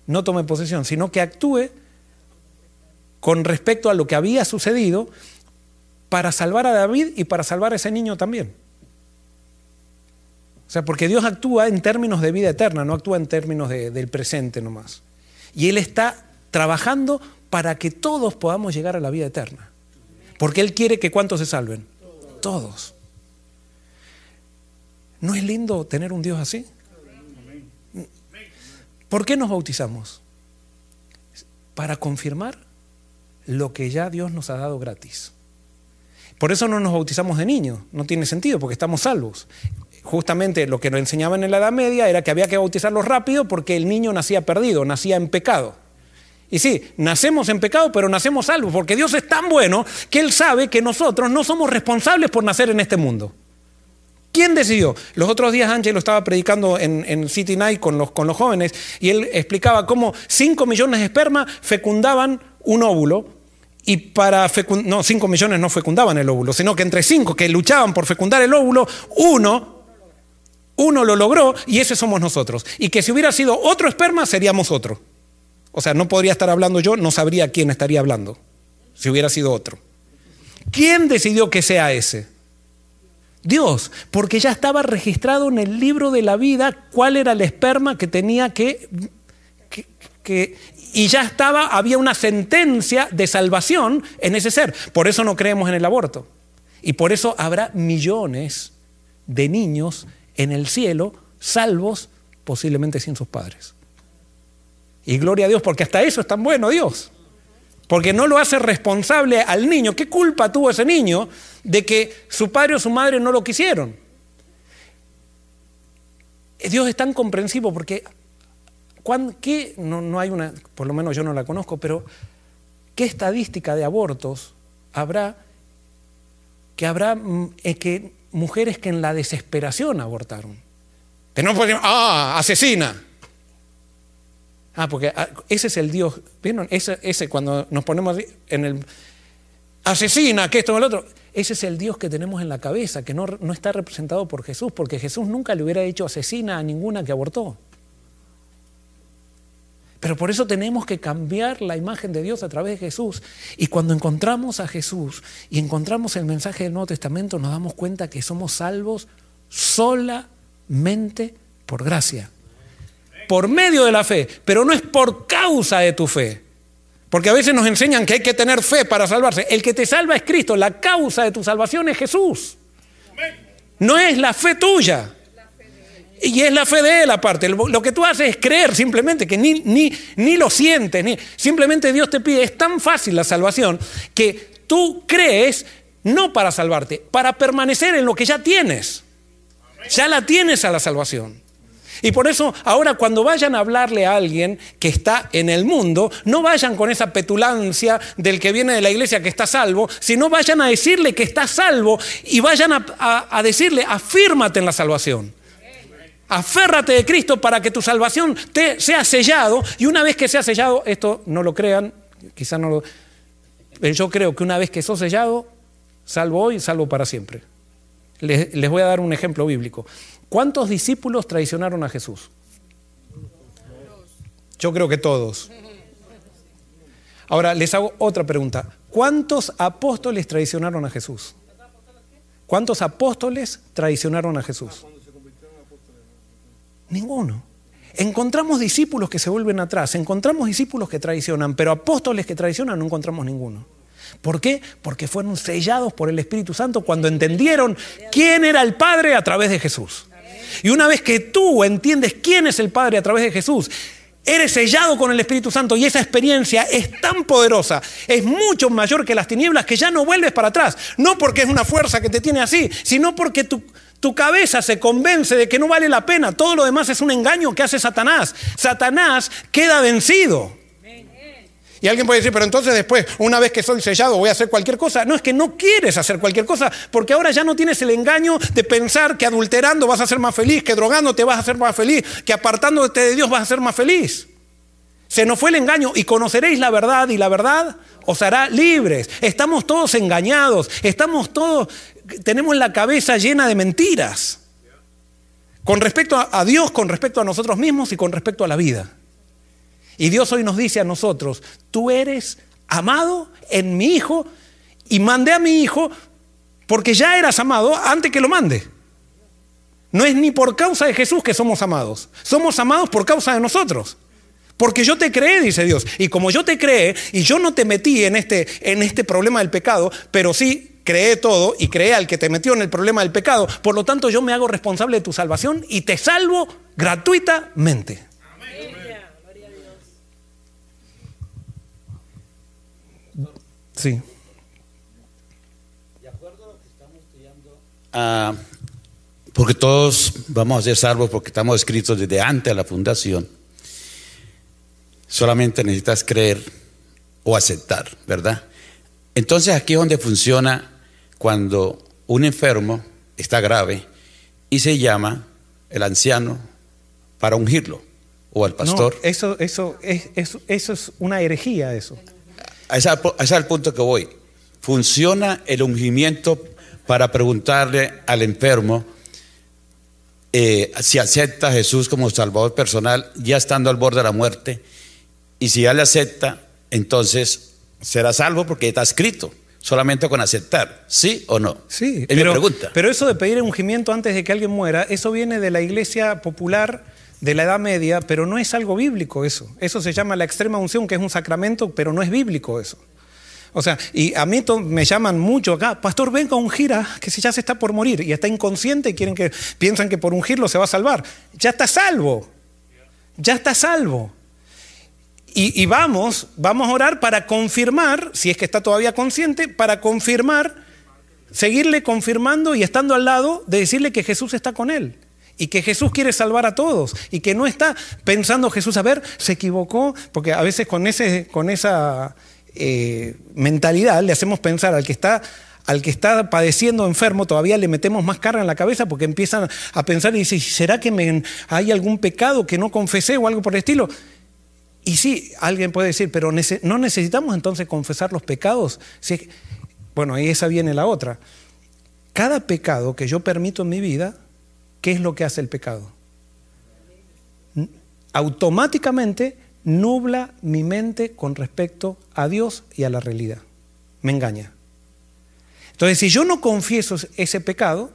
no tome posesión, sino que actúe con respecto a lo que había sucedido para salvar a David y para salvar a ese niño también. O sea, porque Dios actúa en términos de vida eterna, no actúa en términos del presente nomás. Y Él está trabajando para que todos podamos llegar a la vida eterna. Porque Él quiere que ¿cuántos se salven? Todos. ¿No es lindo tener un Dios así? ¿Por qué nos bautizamos? Para confirmar lo que ya Dios nos ha dado gratis. Por eso no nos bautizamos de niños, no tiene sentido, porque estamos salvos. Justamente lo que nos enseñaban en la Edad Media era que había que bautizarlos rápido porque el niño nacía perdido, nacía en pecado. Y sí, nacemos en pecado, pero nacemos salvos, porque Dios es tan bueno que Él sabe que nosotros no somos responsables por nacer en este mundo. ¿Quién decidió? Los otros días Ángel lo estaba predicando en City Night con los jóvenes y él explicaba cómo 5 millones de espermas fecundaban un óvulo y para 5 millones no fecundaban el óvulo, sino que entre 5 que luchaban por fecundar el óvulo, uno lo logró y ese somos nosotros. Y que si hubiera sido otro esperma seríamos otro. O sea, no podría estar hablando yo, no sabría quién estaría hablando si hubiera sido otro. ¿Quién decidió que sea ese? Dios, porque ya estaba registrado en el libro de la vida cuál era el esperma que tenía y ya había una sentencia de salvación en ese ser. Por eso no creemos en el aborto. Y por eso habrá millones de niños en el cielo, salvos, posiblemente sin sus padres. Y gloria a Dios, porque hasta eso es tan bueno Dios. Porque no lo hace responsable al niño. ¿Qué culpa tuvo ese niño de que su padre o su madre no lo quisieron? Dios es tan comprensivo porque no hay una, por lo menos yo no la conozco, pero ¿qué estadística de abortos habrá que mujeres que en la desesperación abortaron? Que no podemos, asesina. Porque ese es el Dios, ¿vieron? Ese cuando nos ponemos en el asesina, que esto o el otro, Ese es el Dios que tenemos en la cabeza, que no está representado por Jesús, porque Jesús nunca le hubiera hecho asesina a ninguna que abortó. Pero por eso tenemos que cambiar la imagen de Dios a través de Jesús. Y cuando encontramos a Jesús y encontramos el mensaje del Nuevo Testamento, nos damos cuenta que somos salvos solamente por gracia. Por medio de la fe, pero no es por causa de tu fe. Porque a veces nos enseñan que hay que tener fe para salvarse. El que te salva es Cristo, la causa de tu salvación es Jesús. No es la fe tuya. Y es la fe de Él aparte. Lo que tú haces es creer simplemente, que ni lo sientes. Simplemente Dios te pide, es tan fácil la salvación, que tú crees no para salvarte, para permanecer en lo que ya tienes. Ya la tienes a la salvación. Y por eso ahora cuando vayan a hablarle a alguien que está en el mundo, no vayan con esa petulancia del que viene de la iglesia que está salvo, sino vayan a decirle que está salvo y vayan a decirle, afírmate en la salvación. Aférrate de Cristo para que tu salvación te sea sellado, y una vez que sea sellado, esto no lo crean, quizás no lo... Pero yo creo que una vez que sos sellado, salvo hoy, salvo para siempre. Les voy a dar un ejemplo bíblico. ¿Cuántos discípulos traicionaron a Jesús? Yo creo que todos. Ahora les hago otra pregunta. ¿Cuántos apóstoles traicionaron a Jesús? ¿Cuántos apóstoles traicionaron a Jesús? Ninguno. Encontramos discípulos que se vuelven atrás, encontramos discípulos que traicionan, pero apóstoles que traicionan no encontramos ninguno. ¿Por qué? Porque fueron sellados por el Espíritu Santo cuando entendieron quién era el Padre a través de Jesús. Y una vez que tú entiendes quién es el Padre a través de Jesús, eres sellado con el Espíritu Santo, y esa experiencia es tan poderosa, es mucho mayor que las tinieblas, que ya no vuelves para atrás. No porque es una fuerza que te tiene así, sino porque tu cabeza se convence de que no vale la pena. Todo lo demás es un engaño que hace Satanás. Satanás queda vencido. Y alguien puede decir, pero entonces después, una vez que soy sellado, voy a hacer cualquier cosa. No, es que no quieres hacer cualquier cosa, porque ahora ya no tienes el engaño de pensar que adulterando vas a ser más feliz, que drogándote vas a ser más feliz, que apartándote de Dios vas a ser más feliz. Se nos fue el engaño, y conoceréis la verdad, y la verdad os hará libres. Estamos todos engañados, tenemos la cabeza llena de mentiras. Con respecto a Dios, con respecto a nosotros mismos y con respecto a la vida. Y Dios hoy nos dice a nosotros, tú eres amado en mi Hijo, y mandé a mi Hijo porque ya eras amado antes que lo mande. No es ni por causa de Jesús que somos amados por causa de nosotros. Porque yo te creé, dice Dios, y como yo te creé, y yo no te metí en este problema del pecado, pero sí creé todo y creé al que te metió en el problema del pecado, por lo tanto yo me hago responsable de tu salvación y te salvo gratuitamente. Sí. De acuerdo a lo que estamos estudiando, porque todos vamos a ser salvos porque estamos escritos desde antes de la fundación. Solamente necesitas creer o aceptar, ¿verdad? Entonces aquí es donde funciona cuando un enfermo está grave y se llama el anciano para ungirlo, o al pastor. No, eso es una herejía, eso. Ese es el punto que voy. Funciona el ungimiento para preguntarle al enfermo si acepta a Jesús como Salvador personal, ya estando al borde de la muerte. Y si ya le acepta, entonces será salvo porque está escrito. Solamente con aceptar, ¿sí o no? Sí, es mi pregunta. Pero eso de pedir ungimiento antes de que alguien muera, eso viene de la iglesia popular de la Edad Media, pero no es algo bíblico eso. Eso se llama la extrema unción, que es un sacramento, pero no es bíblico eso. O sea, y a mí me llaman mucho acá, pastor, venga a ungir que si ya se está por morir y está inconsciente y piensan que por ungirlo se va a salvar. Ya está salvo. Ya está salvo. Y vamos a orar para confirmar, si es que está todavía consciente, para confirmar, seguirle confirmando y estando al lado de decirle que Jesús está con él. Y que Jesús quiere salvar a todos. Y que no está pensando Jesús, a ver, se equivocó. Porque a veces con esa mentalidad le hacemos pensar al que está padeciendo enfermo, todavía le metemos más carga en la cabeza, porque empiezan a pensar y dicen, ¿será que hay algún pecado que no confesé o algo por el estilo? Y sí, alguien puede decir, pero no necesitamos entonces confesar los pecados. Bueno, ahí esa viene la otra. Cada pecado que yo permito en mi vida, ¿qué es lo que hace el pecado? Automáticamente nubla mi mente con respecto a Dios y a la realidad. Me engaña. Entonces, si yo no confieso ese pecado,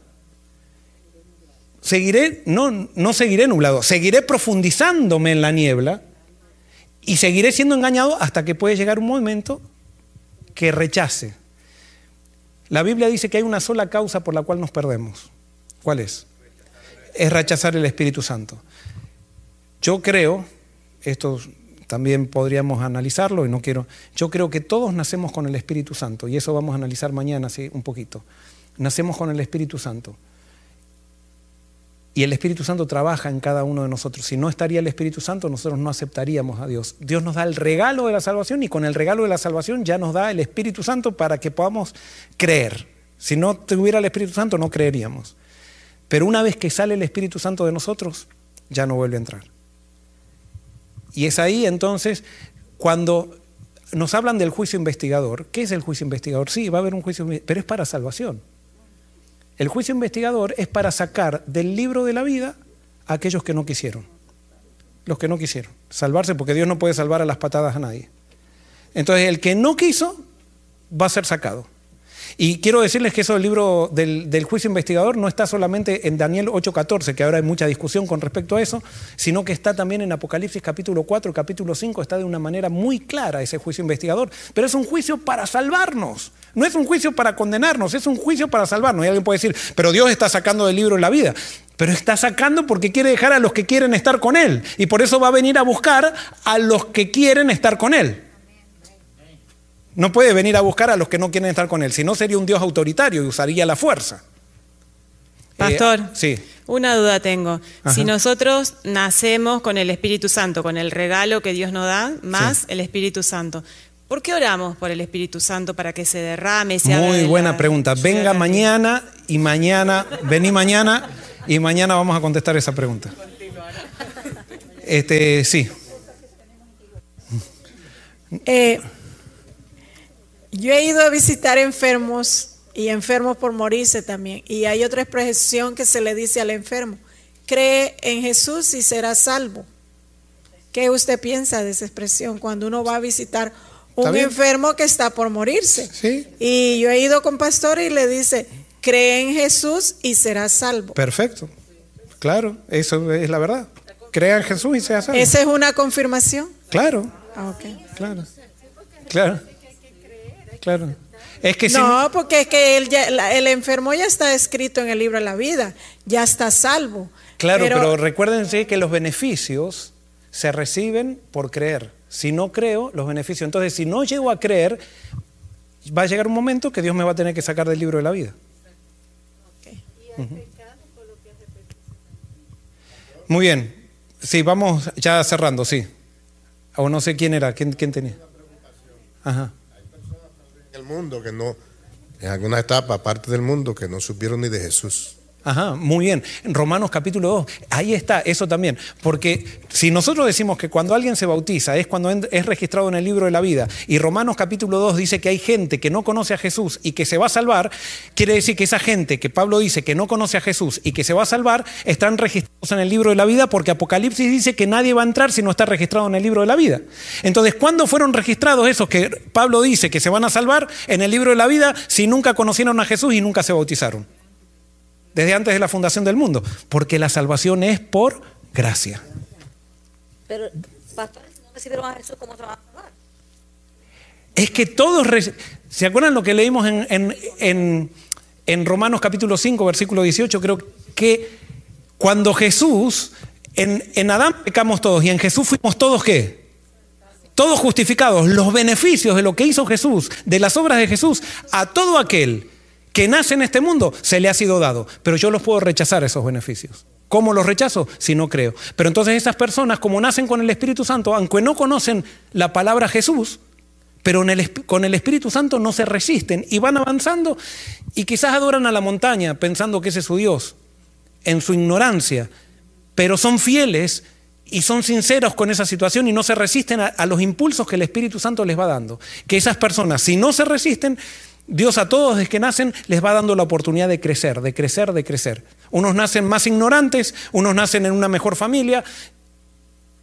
no seguiré nublado, seguiré profundizándome en la niebla y seguiré siendo engañado hasta que puede llegar un momento que rechace. La Biblia dice que hay una sola causa por la cual nos perdemos. ¿Cuál es? Es rechazar el Espíritu Santo. Yo creo, esto también podríamos analizarlo y no quiero, yo creo que todos nacemos con el Espíritu Santo y eso vamos a analizar mañana, sí, un poquito. Nacemos con el Espíritu Santo. Y el Espíritu Santo trabaja en cada uno de nosotros. Si no estaría el Espíritu Santo, nosotros no aceptaríamos a Dios. Dios nos da el regalo de la salvación y con el regalo de la salvación ya nos da el Espíritu Santo para que podamos creer. Si no tuviera el Espíritu Santo, no creeríamos. Pero una vez que sale el Espíritu Santo de nosotros, ya no vuelve a entrar. Y es ahí entonces cuando nos hablan del juicio investigador. ¿Qué es el juicio investigador? Sí, va a haber un juicio, pero es para salvación. El juicio investigador es para sacar del libro de la vida a aquellos que no quisieron. Los que no quisieron salvarse, porque Dios no puede salvar a las patadas a nadie. Entonces el que no quiso va a ser sacado. Y quiero decirles que eso del libro del juicio investigador no está solamente en Daniel 8:14, que ahora hay mucha discusión con respecto a eso, sino que está también en Apocalipsis capítulo 4, capítulo 5, está de una manera muy clara ese juicio investigador, pero es un juicio para salvarnos, no es un juicio para condenarnos, es un juicio para salvarnos. Y alguien puede decir, pero Dios está sacando del libro de la vida, pero está sacando porque quiere dejar a los que quieren estar con Él, y por eso va a venir a buscar a los que quieren estar con Él. No puede venir a buscar a los que no quieren estar con Él, si no sería un Dios autoritario y usaría la fuerza. Pastor, Sí. una duda tengo. Ajá. Si nosotros nacemos con el Espíritu Santo, con el regalo que Dios nos da, más el Espíritu Santo, ¿por qué oramos por el Espíritu Santo para que se derrame? Se haga Muy de buena la- pregunta. Venga mañana y mañana, vení mañana y mañana vamos a contestar esa pregunta. Sí. Yo he ido a visitar enfermos y enfermos por morirse también. Y hay otra expresión que se le dice al enfermo: cree en Jesús y serás salvo. ¿Qué usted piensa de esa expresión cuando uno va a visitar un bien. enfermo que está por morirse? Sí. Y yo he ido con pastores y le dice: cree en Jesús y serás salvo. Perfecto. Claro, eso es la verdad. Crea en Jesús y sea salvo. ¿Esa es una confirmación? Claro, Ah, ok. claro. Claro. Claro. Es que No, porque es que el enfermo ya está escrito en el libro de la vida, ya está salvo. claro, pero recuérdense que los beneficios se reciben por creer. Si no creo, los beneficios. Entonces, si no llego a creer, va a llegar un momento que Dios me va a tener que sacar del libro de la vida. Ujú. Muy bien. Sí, vamos ya cerrando, sí. O no sé quién era, quién tenía. Ajá. En el mundo que no, en alguna etapa, parte del mundo, que no supieron ni de Jesús. Ajá, muy bien. En Romanos capítulo 2, ahí está, eso también. Porque si nosotros decimos que cuando alguien se bautiza es cuando es registrado en el libro de la vida, y Romanos capítulo 2 dice que hay gente que no conoce a Jesús y que se va a salvar, quiere decir que esa gente que Pablo dice que no conoce a Jesús y que se va a salvar, están registrados en el libro de la vida, porque Apocalipsis dice que nadie va a entrar si no está registrado en el libro de la vida. Entonces, ¿cuándo fueron registrados esos que Pablo dice que se van a salvar en el libro de la vida si nunca conocieron a Jesús y nunca se bautizaron? Desde antes de la fundación del mundo, porque la salvación es por gracia. Pero, pastor, si no recibieron a Jesús, ¿cómo se van a salvar? Es que todos, ¿se acuerdan lo que leímos en Romanos capítulo 5, versículo 18? Creo que cuando Jesús, en Adán pecamos todos y en Jesús fuimos todos ¿qué? Todos justificados. Los beneficios de lo que hizo Jesús, de las obras de Jesús, a todo aquel que nace en este mundo, se le ha sido dado. Pero yo los puedo rechazar, esos beneficios. ¿Cómo los rechazo? Si no creo. Pero entonces esas personas, como nacen con el Espíritu Santo, aunque no conocen la palabra Jesús, pero con el Espíritu Santo no se resisten y van avanzando y quizás adoran a la montaña pensando que ese es su Dios, en su ignorancia, pero son fieles y son sinceros con esa situación y no se resisten a los impulsos que el Espíritu Santo les va dando. Que esas personas, si no se resisten, Dios a todos desde que nacen les va dando la oportunidad de crecer, de crecer, de crecer. Unos nacen más ignorantes, unos nacen en una mejor familia.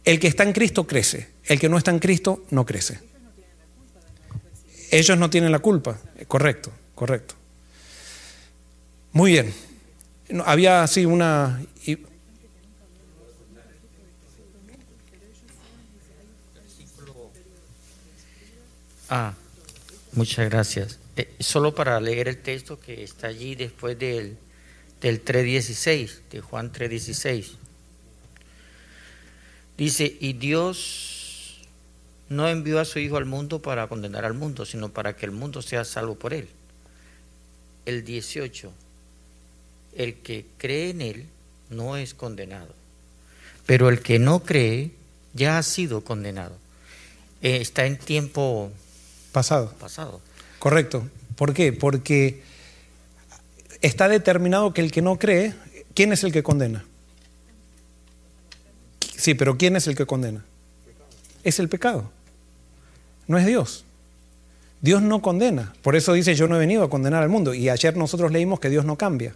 El que está en Cristo crece, el que no está en Cristo no crece. Ellos no tienen la culpa, correcto, correcto. Muy bien. Había así una... Muchas gracias. Solo para leer el texto que está allí después del 3.16, de Juan 3.16. Dice, y Dios no envió a su Hijo al mundo para condenar al mundo, sino para que el mundo sea salvo por él. El 18, el que cree en él no es condenado, pero el que no cree ya ha sido condenado. Está en tiempo pasado. Correcto. ¿Por qué? Porque está determinado que el que no cree, ¿quién es el que condena? Sí, pero ¿quién es el que condena? Es el pecado. No es Dios. Dios no condena. Por eso dice, yo no he venido a condenar al mundo. Y ayer nosotros leímos que Dios no cambia.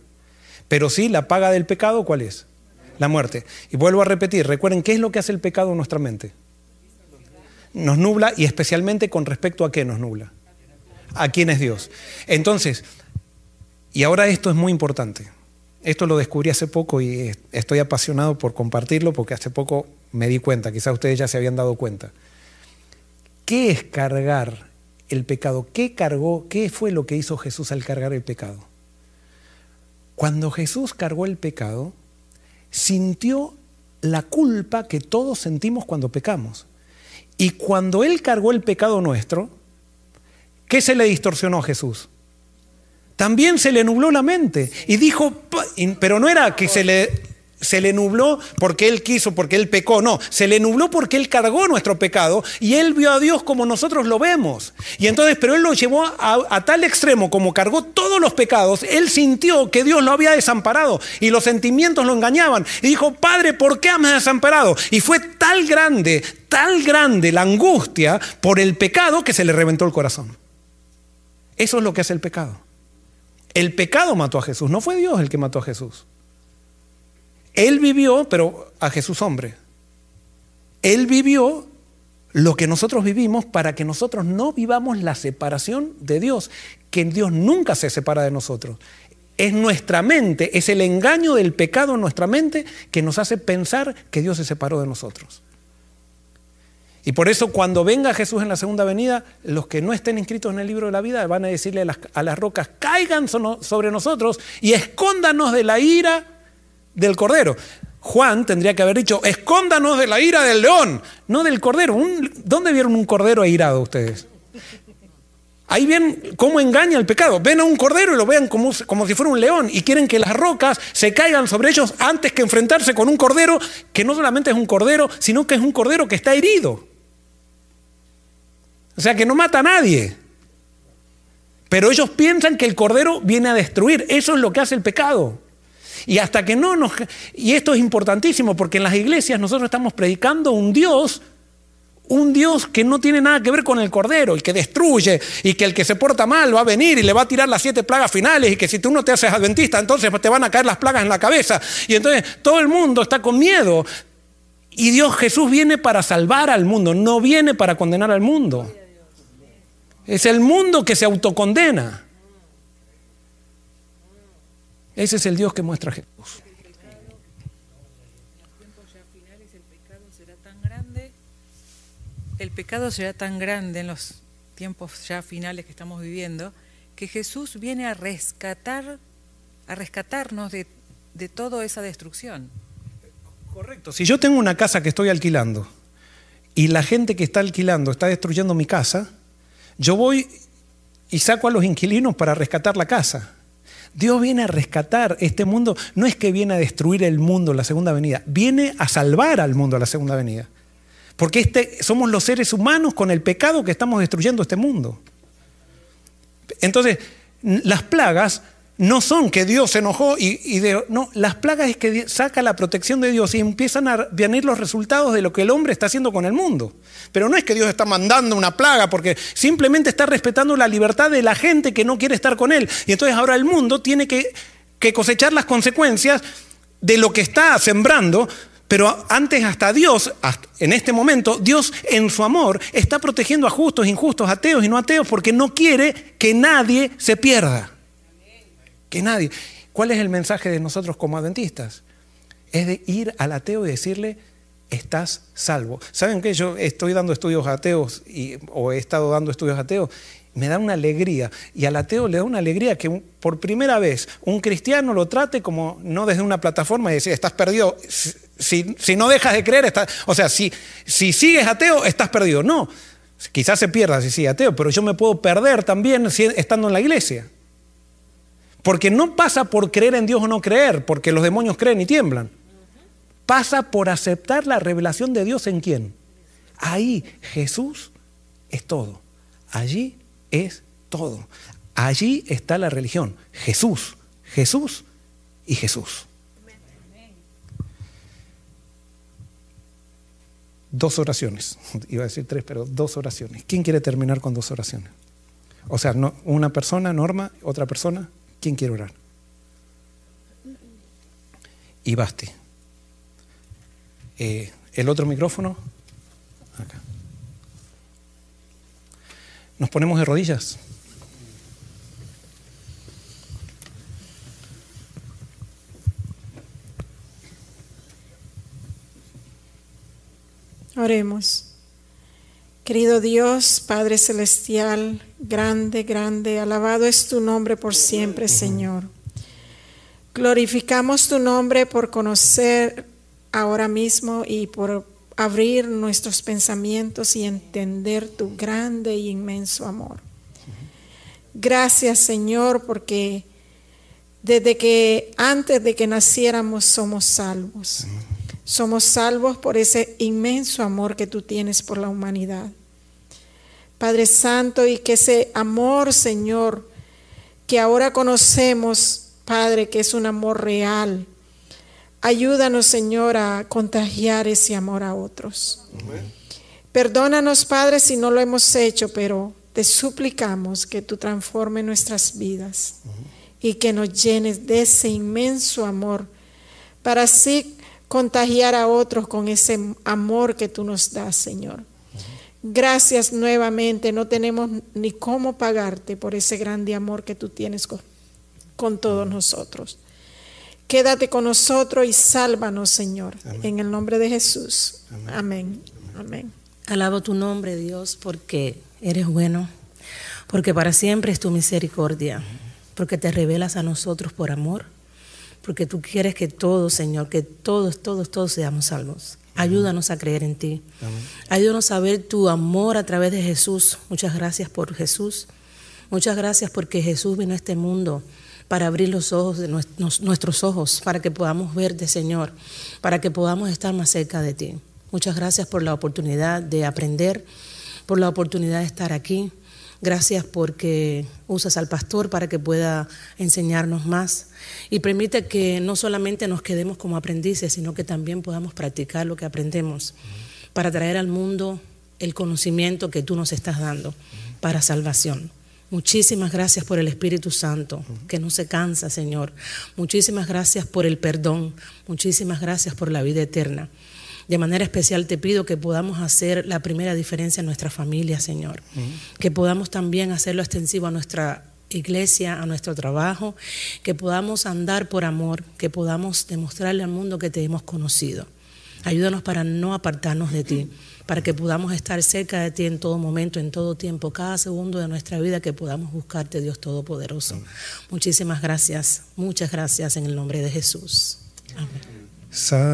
Pero sí, la paga del pecado, ¿cuál es? La muerte. Y vuelvo a repetir, recuerden, ¿qué es lo que hace el pecado en nuestra mente? Nos nubla, y especialmente con respecto a qué nos nubla. ¿A quién es Dios? Entonces, y ahora esto es muy importante. Esto lo descubrí hace poco y estoy apasionado por compartirlo porque hace poco me di cuenta, quizás ustedes ya se habían dado cuenta. ¿Qué es cargar el pecado? ¿Qué cargó? ¿Qué fue lo que hizo Jesús al cargar el pecado? Cuando Jesús cargó el pecado, sintió la culpa que todos sentimos cuando pecamos. Y cuando Él cargó el pecado nuestro, ¿qué se le distorsionó a Jesús? También se le nubló la mente y dijo, pero no era que se le nubló porque Él quiso, porque Él pecó, no, se le nubló porque Él cargó nuestro pecado y Él vio a Dios como nosotros lo vemos. Y entonces, pero Él lo llevó a tal extremo, como cargó todos los pecados, Él sintió que Dios lo había desamparado y los sentimientos lo engañaban. Y dijo, Padre, ¿por qué me has desamparado? Y fue tal grande la angustia por el pecado que se le reventó el corazón. Eso es lo que hace el pecado. El pecado mató a Jesús, no fue Dios el que mató a Jesús. Él vivió, pero a Jesús hombre. Él vivió lo que nosotros vivimos para que nosotros no vivamos la separación de Dios, que Dios nunca se separa de nosotros. Es nuestra mente, es el engaño del pecado en nuestra mente que nos hace pensar que Dios se separó de nosotros. Y por eso cuando venga Jesús en la segunda venida, los que no estén inscritos en el libro de la vida van a decirle a las rocas, caigan sobre nosotros y escóndanos de la ira del cordero. Juan tendría que haber dicho, escóndanos de la ira del león, no del cordero. ¿Dónde vieron un cordero airado ustedes? Ahí ven cómo engaña el pecado. Ven a un cordero y lo vean como si fuera un león y quieren que las rocas se caigan sobre ellos antes que enfrentarse con un cordero que no solamente es un cordero, sino que es un cordero que está herido. O sea, que no mata a nadie. Pero ellos piensan que el cordero viene a destruir. Eso es lo que hace el pecado. Y hasta que no nos... Y esto es importantísimo porque en las iglesias nosotros estamos predicando un Dios que no tiene nada que ver con el cordero, el que destruye y que el que se porta mal va a venir y le va a tirar las 7 plagas finales y que si tú no te haces adventista entonces te van a caer las plagas en la cabeza. Y entonces todo el mundo está con miedo. Y Jesús viene para salvar al mundo, no viene para condenar al mundo. Es el mundo que se autocondena. Ese es el Dios que muestra Jesús. El pecado será tan grande en los tiempos ya finales que estamos viviendo, que Jesús viene a rescatarnos de toda esa destrucción. Correcto. Si yo tengo una casa que estoy alquilando y la gente que está alquilando está destruyendo mi casa, yo voy y saco a los inquilinos para rescatar la casa. Dios viene a rescatar este mundo. No es que viene a destruir el mundo en la segunda venida, viene a salvar al mundo en la segunda venida. Porque somos los seres humanos con el pecado que estamos destruyendo este mundo. Entonces, las plagas no son que Dios se enojó no, las plagas es que saca la protección de Dios y empiezan a venir los resultados de lo que el hombre está haciendo con el mundo. Pero no es que Dios está mandando una plaga, porque simplemente está respetando la libertad de la gente que no quiere estar con él. Y entonces ahora el mundo tiene que cosechar las consecuencias de lo que está sembrando. Pero antes hasta Dios, en este momento, Dios en su amor está protegiendo a justos, injustos, ateos y no ateos, porque no quiere que nadie se pierda. Que nadie. ¿Cuál es el mensaje de nosotros como adventistas? Es de ir al ateo y decirle, estás salvo. ¿Saben qué? Yo estoy dando estudios a ateos o he estado dando estudios a ateos. Me da una alegría. Y al ateo le da una alegría que por primera vez un cristiano lo trate como no desde una plataforma y decir, estás perdido. Si no dejas de creer, si sigues ateo, estás perdido. No, quizás se pierda si sigue ateo, pero yo me puedo perder también estando en la iglesia. Porque no pasa por creer en Dios o no creer, porque los demonios creen y tiemblan. Pasa por aceptar la revelación de Dios en quién. Ahí Jesús es todo. Allí es todo. Allí está la religión. Jesús, Jesús y Jesús. 2 oraciones. Iba a decir 3, pero 2 oraciones. ¿Quién quiere terminar con 2 oraciones? O sea, no, una persona, Norma, otra persona. ¿Quién quiere orar? Y Basti. El otro micrófono. Acá. Nos ponemos de rodillas. Oremos. Querido Dios, Padre Celestial, grande, grande, alabado es tu nombre por siempre, Señor. Glorificamos tu nombre por conocer ahora mismo y por abrir nuestros pensamientos y entender tu grande y inmenso amor. Gracias, Señor, porque desde que antes de que naciéramos somos salvos. Somos salvos por ese inmenso amor que tú tienes por la humanidad. Padre Santo, y que ese amor, Señor, que ahora conocemos, Padre, que es un amor real, ayúdanos, Señor, a contagiar ese amor a otros. Amén. Perdónanos, Padre, si no lo hemos hecho, pero te suplicamos que tú transformes nuestras vidas y que nos llenes de ese inmenso amor para así contagiar a otros con ese amor que tú nos das, Señor. Gracias nuevamente, no tenemos ni cómo pagarte por ese grande amor que tú tienes con todos nosotros. Quédate con nosotros y sálvanos, Señor, en el nombre de Jesús. Amén. Amén. Alabo tu nombre, Dios, porque eres bueno, porque para siempre es tu misericordia, porque te revelas a nosotros por amor, porque tú quieres que todos, Señor, que todos seamos salvos. Ayúdanos a creer en ti. Amén. Ayúdanos a ver tu amor a través de Jesús. Muchas gracias por Jesús. Muchas gracias porque Jesús vino a este mundo para abrir los ojos de nuestros ojos, para que podamos verte, Señor, para que podamos estar más cerca de ti. Muchas gracias por la oportunidad de aprender, por la oportunidad de estar aquí. Gracias porque usas al pastor para que pueda enseñarnos más y permite que no solamente nos quedemos como aprendices, sino que también podamos practicar lo que aprendemos para traer al mundo el conocimiento que tú nos estás dando para salvación. Muchísimas gracias por el Espíritu Santo, que no se cansa, Señor. Muchísimas gracias por el perdón. Muchísimas gracias por la vida eterna. De manera especial te pido que podamos hacer la primera diferencia en nuestra familia, Señor. Que podamos también hacerlo extensivo a nuestra iglesia, a nuestro trabajo, que podamos andar por amor, que podamos demostrarle al mundo que te hemos conocido. Ayúdanos para no apartarnos de ti, para que podamos estar cerca de ti en todo momento, en todo tiempo, cada segundo de nuestra vida, que podamos buscarte, Dios Todopoderoso. Muchísimas gracias, muchas gracias en el nombre de Jesús. Amén. Salvador,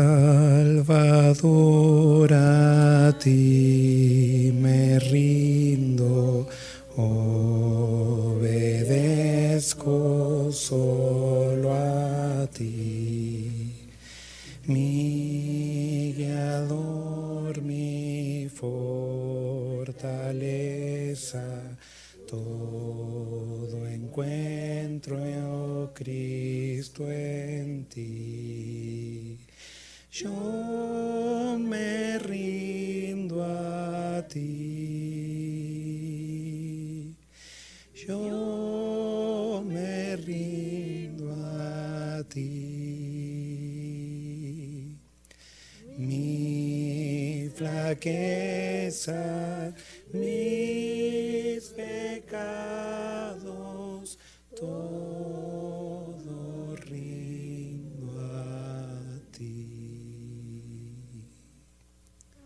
a ti me rindo, obedezco solo a ti, mi guiador, mi fortaleza, todo encuentro, oh Cristo, en ti. Yo me rindo a ti. Yo me rindo a ti. Mi flaqueza, mis pecados